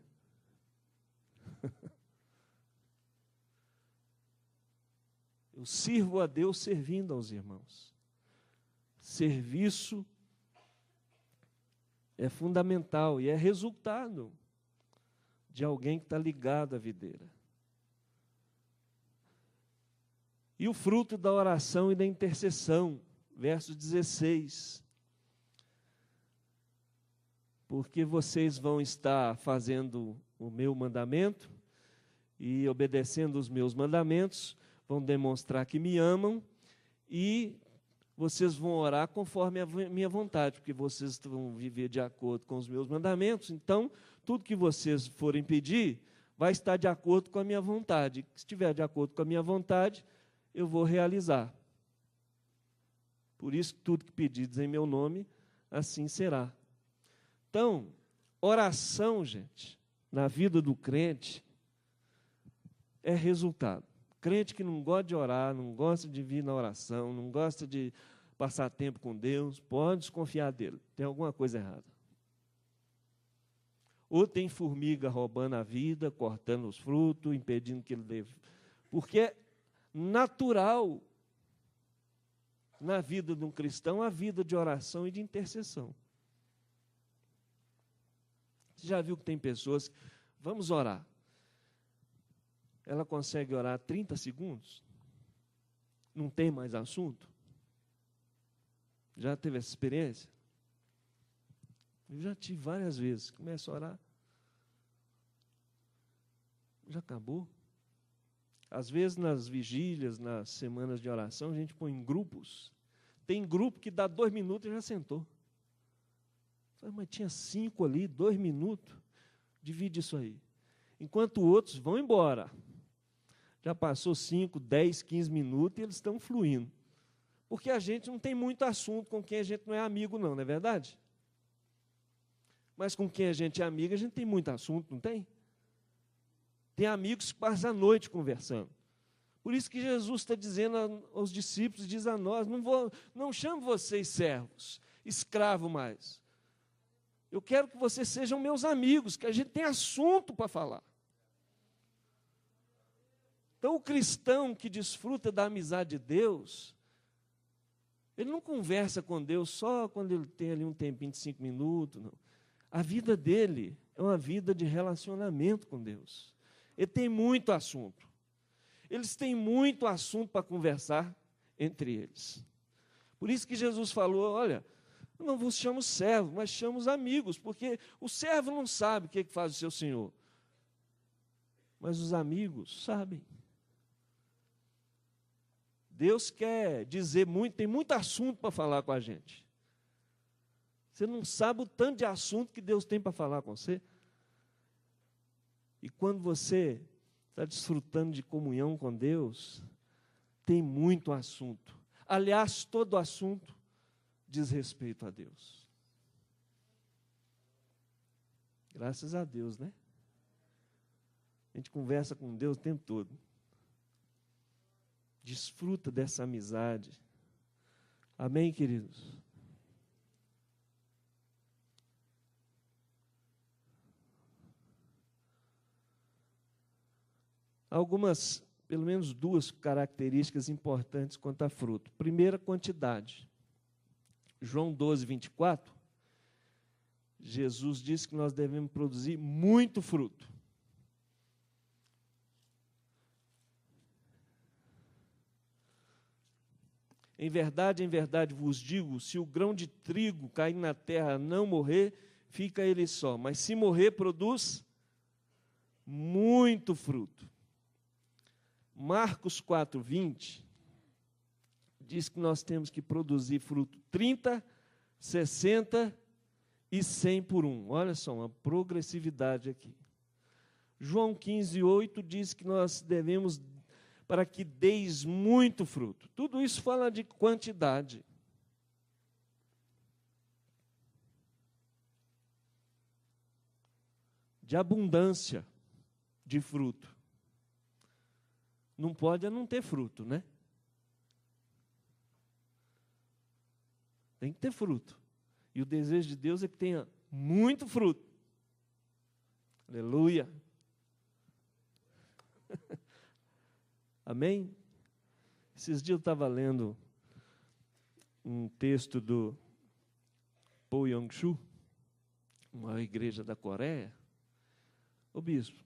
Eu sirvo a Deus servindo aos irmãos. Serviço é fundamental e é resultado de alguém que está ligado à videira. E o fruto da oração e da intercessão, verso 16. Porque vocês vão estar fazendo o meu mandamento e obedecendo os meus mandamentos, vão demonstrar que me amam e vocês vão orar conforme a minha vontade, porque vocês vão viver de acordo com os meus mandamentos, então, tudo que vocês forem pedir vai estar de acordo com a minha vontade. Se estiver de acordo com a minha vontade, eu vou realizar. Por isso, tudo que pedides em meu nome, assim será. Então, oração, gente, na vida do crente, é resultado. Crente que não gosta de orar, não gosta de vir na oração, não gosta de passar tempo com Deus, pode desconfiar dele. Tem alguma coisa errada. Ou tem formiga roubando a vida, cortando os frutos, impedindo que ele dê. Porque é natural na vida de um cristão a vida de oração e de intercessão. Você já viu que tem pessoas, vamos orar. Ela consegue orar 30 segundos? Não tem mais assunto? Já teve essa experiência? Eu já tive várias vezes. Começo a orar. Já acabou. Às vezes, nas vigílias, nas semanas de oração, a gente põe em grupos. Tem grupo que dá 2 minutos e já sentou. Mas tinha 5 ali, 2 minutos. Divide isso aí. Enquanto outros vão embora. Já passou 5, 10, 15 minutos e eles estão fluindo. Porque a gente não tem muito assunto com quem a gente não é amigo, não é verdade? Mas com quem a gente é amigo, a gente tem muito assunto, não tem? Tem amigos que passam a noite conversando. Por isso que Jesus está dizendo aos discípulos, diz a nós, não chamo vocês servos, escravo mais. Eu quero que vocês sejam meus amigos, que a gente tem assunto para falar. Então, o cristão que desfruta da amizade de Deus, ele não conversa com Deus só quando ele tem ali um tempinho de 5 minutos, não. A vida dele é uma vida de relacionamento com Deus. Ele tem muito assunto. Eles têm muito assunto para conversar entre eles. Por isso que Jesus falou, olha, eu não vos chamo servo, mas chamo os amigos, porque o servo não sabe o que faz o seu senhor. Mas os amigos sabem. Deus quer dizer muito, tem muito assunto para falar com a gente. Você não sabe o tanto de assunto que Deus tem para falar com você. E quando você está desfrutando de comunhão com Deus, tem muito assunto. Aliás, todo assunto diz respeito a Deus. Graças a Deus, né? A gente conversa com Deus o tempo todo. Desfruta dessa amizade. Amém, queridos? Algumas, pelo menos 2 características importantes quanto a fruto. Primeira, quantidade. João 12, 24, Jesus disse que nós devemos produzir muito fruto. Em verdade vos digo, se o grão de trigo cair na terra não morrer, fica ele só. Mas se morrer, produz muito fruto. Marcos 4, 20, diz que nós temos que produzir fruto 30, 60 e 100 por 1. Olha só, uma progressividade aqui. João 15, 8 diz que nós devemos, para que deis muito fruto. Tudo isso fala de quantidade. De abundância de fruto. Não pode não ter fruto, né? Tem que ter fruto. E o desejo de Deus é que tenha muito fruto. Aleluia. Amém? Esses dias eu estava lendo um texto do Po Yong-Chu, uma igreja da Coreia. Ô bispo,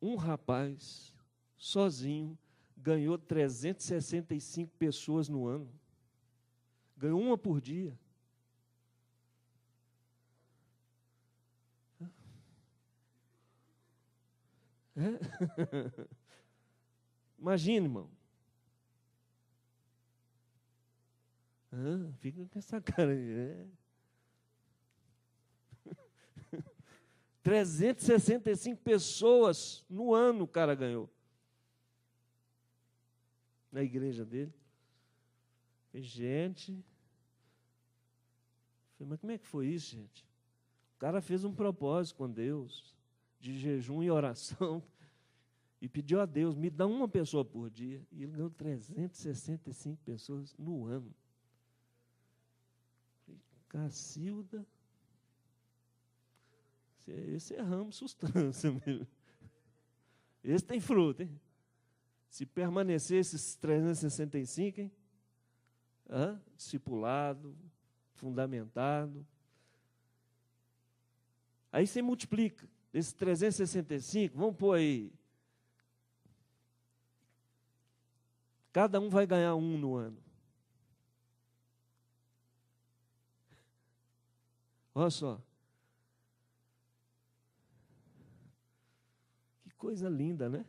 um rapaz, sozinho, ganhou 365 pessoas no ano. Ganhou uma por dia. É? Imagina, irmão. Fica com essa cara aí. 365 pessoas no ano o cara ganhou. Na igreja dele. Falei, gente, mas como é que foi isso, gente? O cara fez um propósito com Deus, de jejum e oração, e pediu a Deus, me dá uma pessoa por dia. E ele ganhou 365 pessoas no ano. Falei, Cacilda, esse é ramo sustância mesmo. Esse tem fruto, hein? Se permanecer esses 365, hein? Discipulado, fundamentado. Aí você multiplica. Esses 365, vamos pôr aí. Cada um vai ganhar um no ano. Olha só. Que coisa linda, né?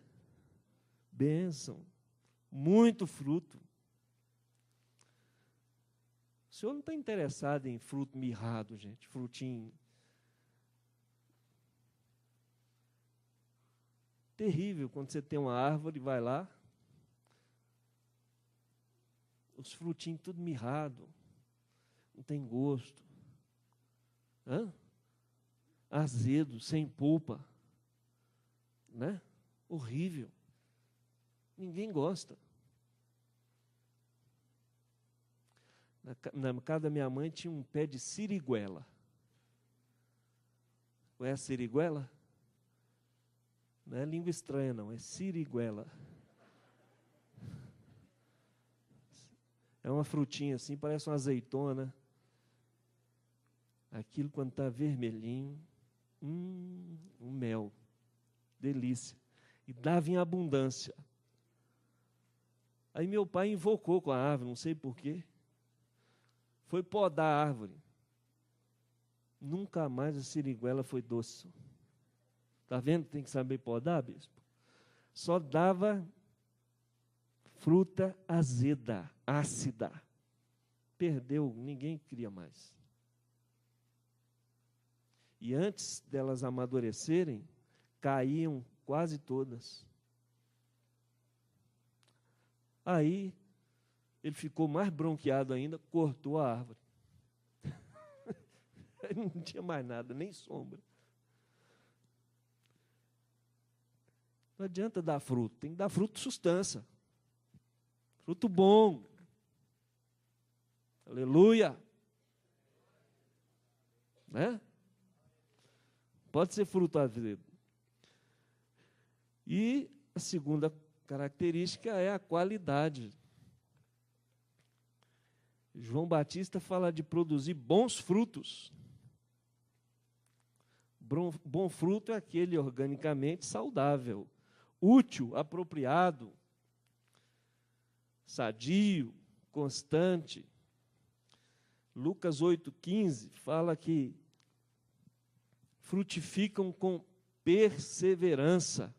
Bênção. Muito fruto. O senhor não está interessado em fruto mirrado, gente, frutinho. Terrível quando você tem uma árvore, vai lá, os frutinhos tudo mirrado, não tem gosto, azedo, sem polpa, né? Horrível. Ninguém gosta. Na casa da minha mãe tinha um pé de siriguela. Conhece siriguela? Não é língua estranha, não, é siriguela. É uma frutinha assim, parece uma azeitona. Aquilo quando está vermelhinho, um mel, delícia. E dava em abundância. Aí meu pai invocou com a árvore, não sei porquê. Foi podar a árvore. Nunca mais a siriguela foi doce. Está vendo? Tem que saber podar, bispo. Só dava fruta azeda, ácida. Perdeu, ninguém queria mais. E antes delas amadurecerem, caíam quase todas. Aí, ele ficou mais bronqueado ainda, cortou a árvore. Não tinha mais nada, nem sombra. Não adianta dar fruto, tem que dar fruto de substância. Fruto bom. Aleluia. Né? Pode ser fruto azedo. E a segunda característica é a qualidade. João Batista fala de produzir bons frutos. Bom fruto é aquele organicamente saudável, útil, apropriado, sadio, constante. Lucas 8,15 fala que frutificam com perseverança.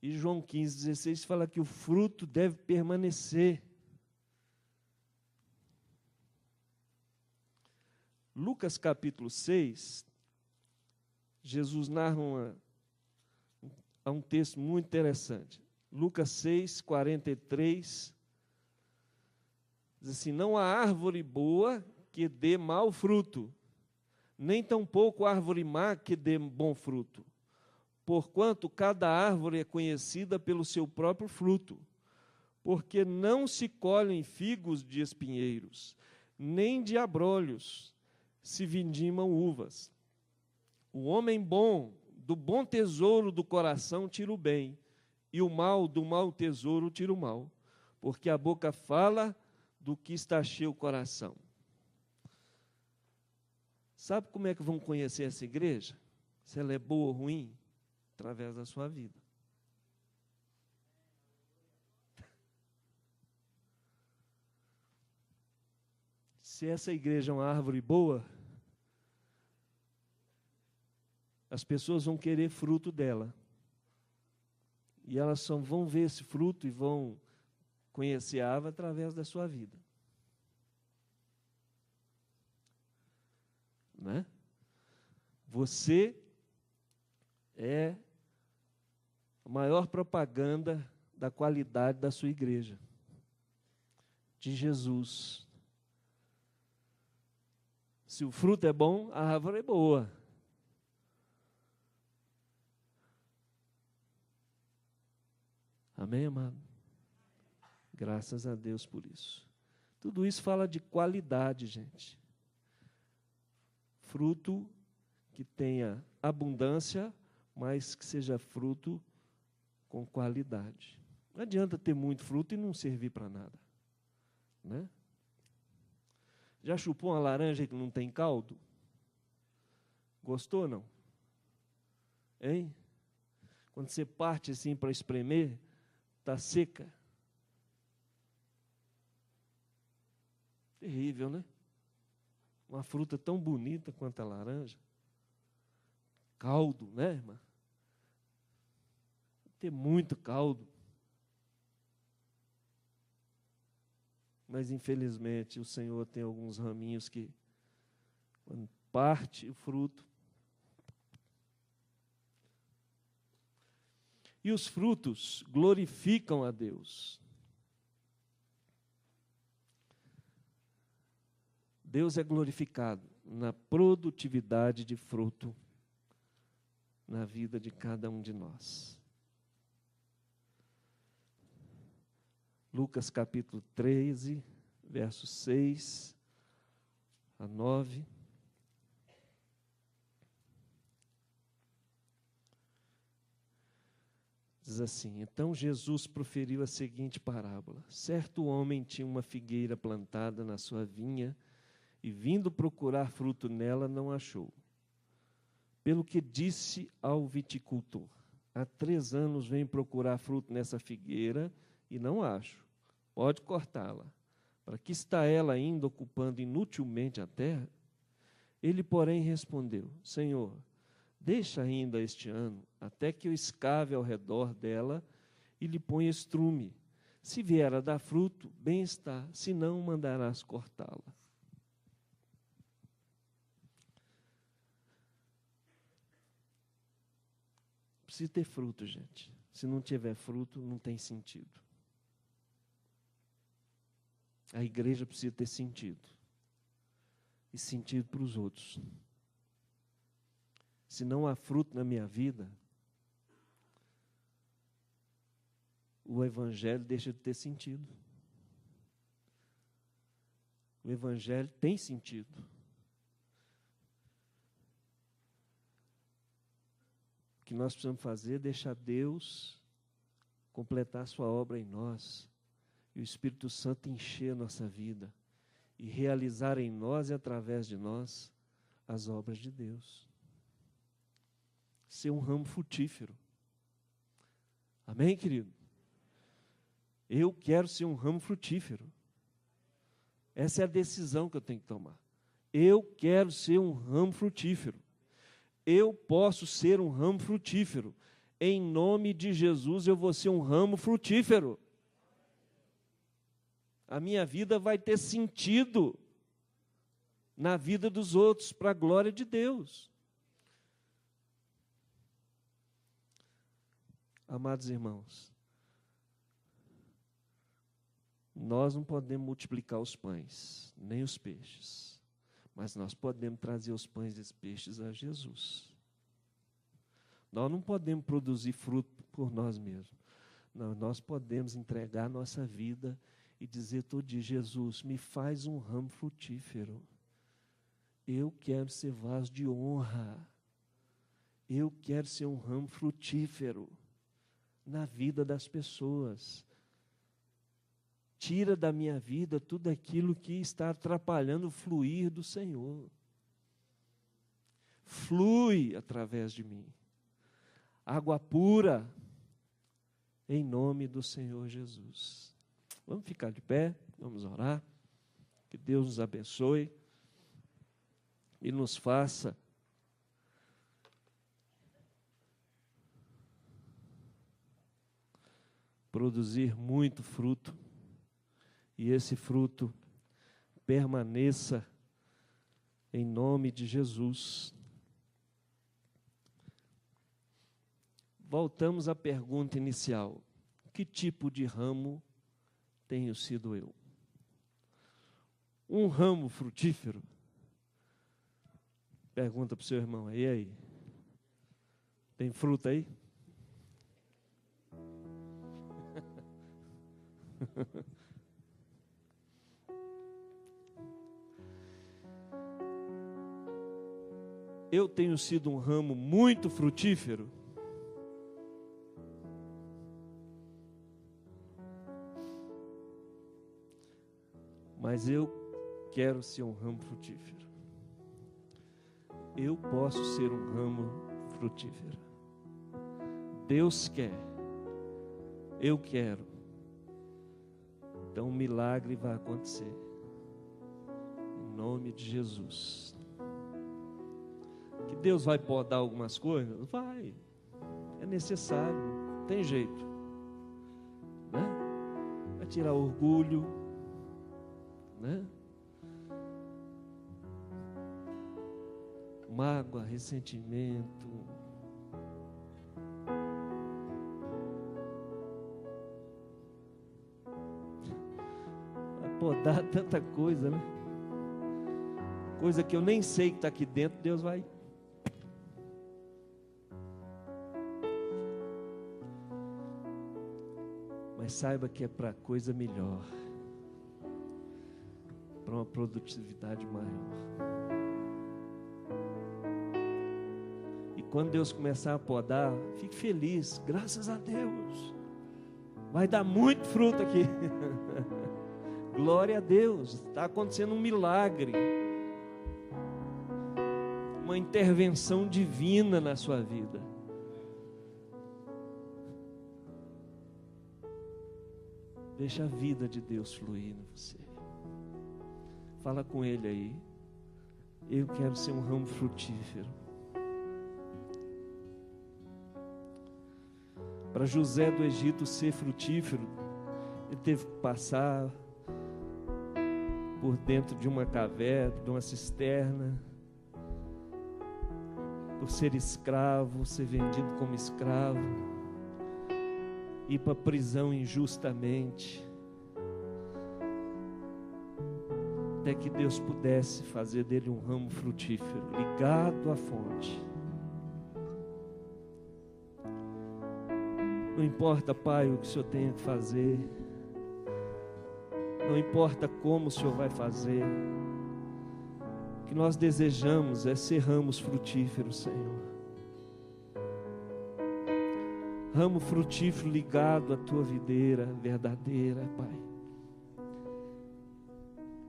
E João 15,16 fala que o fruto deve permanecer. Lucas capítulo 6, Jesus narra um texto muito interessante. Lucas 6, 43, diz assim, não há árvore boa que dê mau fruto, nem tampouco árvore má que dê bom fruto. Porquanto cada árvore é conhecida pelo seu próprio fruto, porque não se colhem figos de espinheiros, nem de abrolhos se vindimam uvas. O homem bom, do bom tesouro do coração tira o bem, e o mal do mau tesouro tira o mal, porque a boca fala do que está cheio o coração. Sabe como é que vão conhecer essa igreja? Se ela é boa ou ruim? Através da sua vida. Se essa igreja é uma árvore boa, as pessoas vão querer fruto dela. E elas só vão ver esse fruto e vão conhecer a árvore através da sua vida. Né? Você é a maior propaganda da qualidade da sua igreja. de Jesus. Se o fruto é bom, a árvore é boa. Amém, amado? Graças a Deus por isso. Tudo isso fala de qualidade, gente. Fruto que tenha abundância, mas que seja fruto com qualidade. Não adianta ter muito fruto e não servir para nada, né? Já chupou uma laranja que não tem caldo? Gostou ou não? Hein? Quando você parte assim para espremer, está seca. Terrível, né? Uma fruta tão bonita quanto a laranja. Caldo, né, irmã? Ter muito caldo. Mas, infelizmente, o Senhor tem alguns raminhos que, quando parte o fruto. E os frutos glorificam a Deus. Deus é glorificado na produtividade de fruto na vida de cada um de nós. Lucas capítulo 13, versos 6 a 9. Diz assim: então Jesus proferiu a seguinte parábola. Certo homem tinha uma figueira plantada na sua vinha e, vindo procurar fruto nela, não achou. Pelo que disse ao viticultor: há 3 anos venho procurar fruto nessa figueira e não acho. Pode cortá-la. Para que está ela ainda ocupando inutilmente a terra? Ele, porém, respondeu: Senhor, deixa ainda este ano, até que eu escave ao redor dela e lhe ponha estrume. Se vier a dar fruto, bem está, se não, mandarás cortá-la. Precisa ter fruto, gente. Se não tiver fruto, não tem sentido. A igreja precisa ter sentido. E sentido para os outros. Se não há fruto na minha vida, o evangelho deixa de ter sentido. O evangelho tem sentido. O que nós precisamos fazer é deixar Deus completar a sua obra em nós e o Espírito Santo encher a nossa vida e realizar em nós e através de nós as obras de Deus. Ser um ramo frutífero. Amém, querido? Eu quero ser um ramo frutífero. Essa é a decisão que eu tenho que tomar. Eu quero ser um ramo frutífero. Eu posso ser um ramo frutífero. Em nome de Jesus, eu vou ser um ramo frutífero. A minha vida vai ter sentido na vida dos outros, para a glória de Deus. Amados irmãos, nós não podemos multiplicar os pães, nem os peixes, mas nós podemos trazer os pães e os peixes a Jesus. Nós não podemos produzir fruto por nós mesmos. Não, nós podemos entregar a nossa vida e dizer todo dia: Jesus, me faz um ramo frutífero. Eu quero ser vaso de honra. Eu quero ser um ramo frutífero na vida das pessoas. Tira da minha vida tudo aquilo que está atrapalhando o fluir do Senhor. Flui através de mim. Água pura, em nome do Senhor Jesus. Vamos ficar de pé, vamos orar. Que Deus nos abençoe e nos faça produzir muito fruto, e esse fruto permaneça em nome de Jesus. Voltamos à pergunta inicial: que tipo de ramo tenho sido eu? um ramo frutífero. Pergunta para o seu irmão, e aí? Tem fruta aí? Eu tenho sido um ramo muito frutífero. Mas eu quero ser um ramo frutífero. Eu posso ser um ramo frutífero. Deus quer. Eu quero. Então um milagre vai acontecer. Em nome de Jesus. Que Deus vai podar algumas coisas? Vai. É necessário. Tem jeito. Né? Vai tirar orgulho. Né? Mágoa, ressentimento. Vai podar tanta coisa, né? Coisa que eu nem sei que está aqui dentro, Deus vai. Mas saiba que é para coisa melhor, para uma produtividade maior. E quando Deus começar a podar, fique feliz, graças a Deus, vai dar muito fruto aqui. Glória a Deus, está acontecendo um milagre, uma intervenção divina na sua vida. Deixa a vida de Deus fluir em você. Fala com Ele aí. Eu quero ser um ramo frutífero. Para José do Egito ser frutífero, ele teve que passar por dentro de uma caverna, de uma cisterna, por ser escravo, ser vendido como escravo, ir para a prisão injustamente, até que Deus pudesse fazer dele um ramo frutífero, ligado à fonte. Não importa, Pai, o que o Senhor tem que fazer, não importa como o Senhor vai fazer, o que nós desejamos é ser ramos frutíferos, Senhor. Ramo frutífero ligado à tua videira verdadeira, Pai.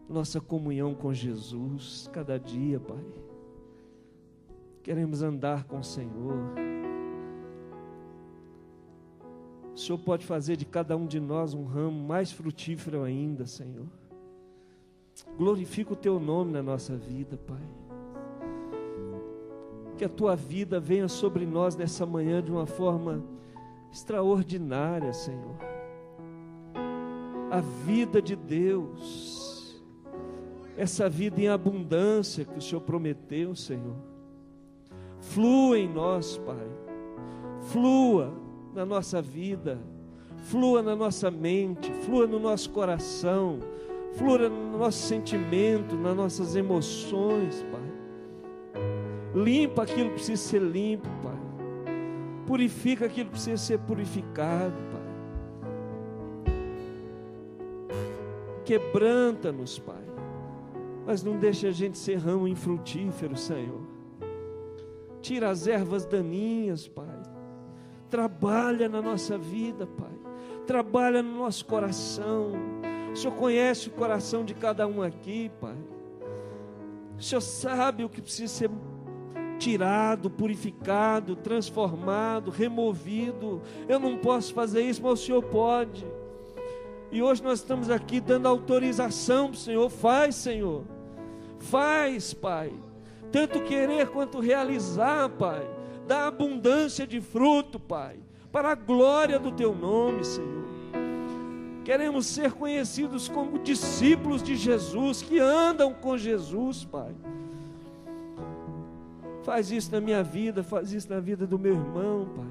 Nossa comunhão com Jesus, cada dia, Pai. Queremos andar com o Senhor. O Senhor pode fazer de cada um de nós um ramo mais frutífero ainda, Senhor. Glorifica o teu nome na nossa vida, Pai. Que a tua vida venha sobre nós nessa manhã de uma forma extraordinária, Senhor. A vida de Deus, essa vida em abundância que o Senhor prometeu, Senhor, flua em nós, Pai. Flua na nossa vida, flua na nossa mente, flua no nosso coração, flua no nosso sentimento, nas nossas emoções, Pai. Limpa aquilo que precisa ser limpo, Pai. Purifica aquilo que precisa ser purificado, Pai. Quebranta-nos, Pai. Mas não deixe a gente ser ramo infrutífero, Senhor. Tira as ervas daninhas, Pai. Trabalha na nossa vida, Pai. Trabalha no nosso coração. O Senhor conhece o coração de cada um aqui, Pai. O Senhor sabe o que precisa ser tirado, purificado, transformado, removido. Eu não posso fazer isso, mas o Senhor pode. E hoje nós estamos aqui dando autorização para o Senhor. Faz, Senhor. Faz, Pai. Tanto querer quanto realizar, Pai. Dá abundância de fruto, Pai. Para a glória do Teu nome, Senhor. Queremos ser conhecidos como discípulos de Jesus, que andam com Jesus, Pai. Faz isso na minha vida, faz isso na vida do meu irmão, Pai.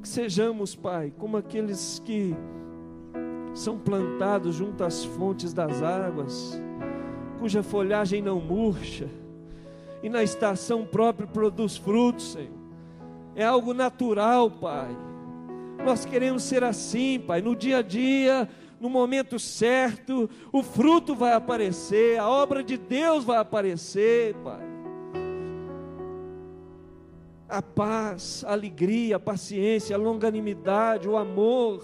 Que sejamos, Pai, como aqueles que são plantados junto às fontes das águas, cuja folhagem não murcha, e na estação própria produz frutos, Senhor. É algo natural, Pai. Nós queremos ser assim, Pai, no dia a dia, no momento certo, o fruto vai aparecer, a obra de Deus vai aparecer, Pai. A paz, a alegria, a paciência, a longanimidade, o amor,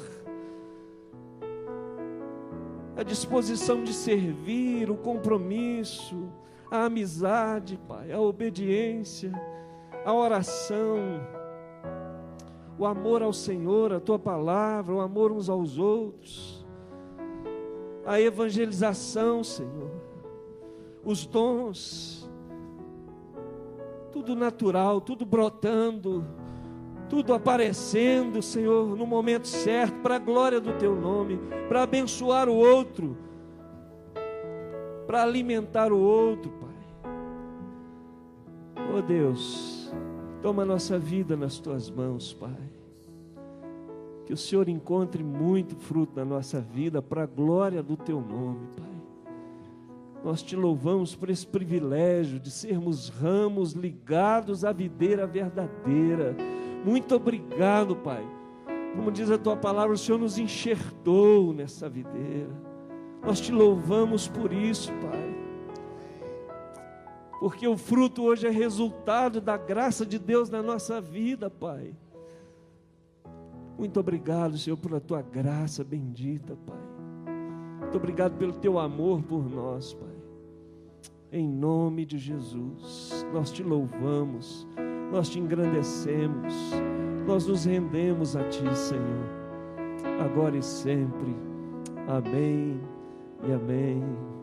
a disposição de servir, o compromisso, a amizade, Pai, a obediência, a oração, o amor ao Senhor, a Tua palavra, o amor uns aos outros, a evangelização, Senhor, os dons, tudo natural, tudo brotando, tudo aparecendo, Senhor, no momento certo, para a glória do Teu nome, para abençoar o outro, para alimentar o outro, Pai. Oh Deus, toma a nossa vida nas Tuas mãos, Pai. Que o Senhor encontre muito fruto na nossa vida, para a glória do Teu nome, Pai. Nós Te louvamos por esse privilégio de sermos ramos ligados à videira verdadeira. Muito obrigado, Pai. Como diz a Tua palavra, o Senhor nos enxertou nessa videira. Nós Te louvamos por isso, Pai. Porque o fruto hoje é resultado da graça de Deus na nossa vida, Pai. Muito obrigado, Senhor, pela Tua graça bendita, Pai. Muito obrigado pelo Teu amor por nós, Pai. Em nome de Jesus, nós Te louvamos, nós Te engrandecemos, nós nos rendemos a Ti, Senhor, agora e sempre. Amém e amém.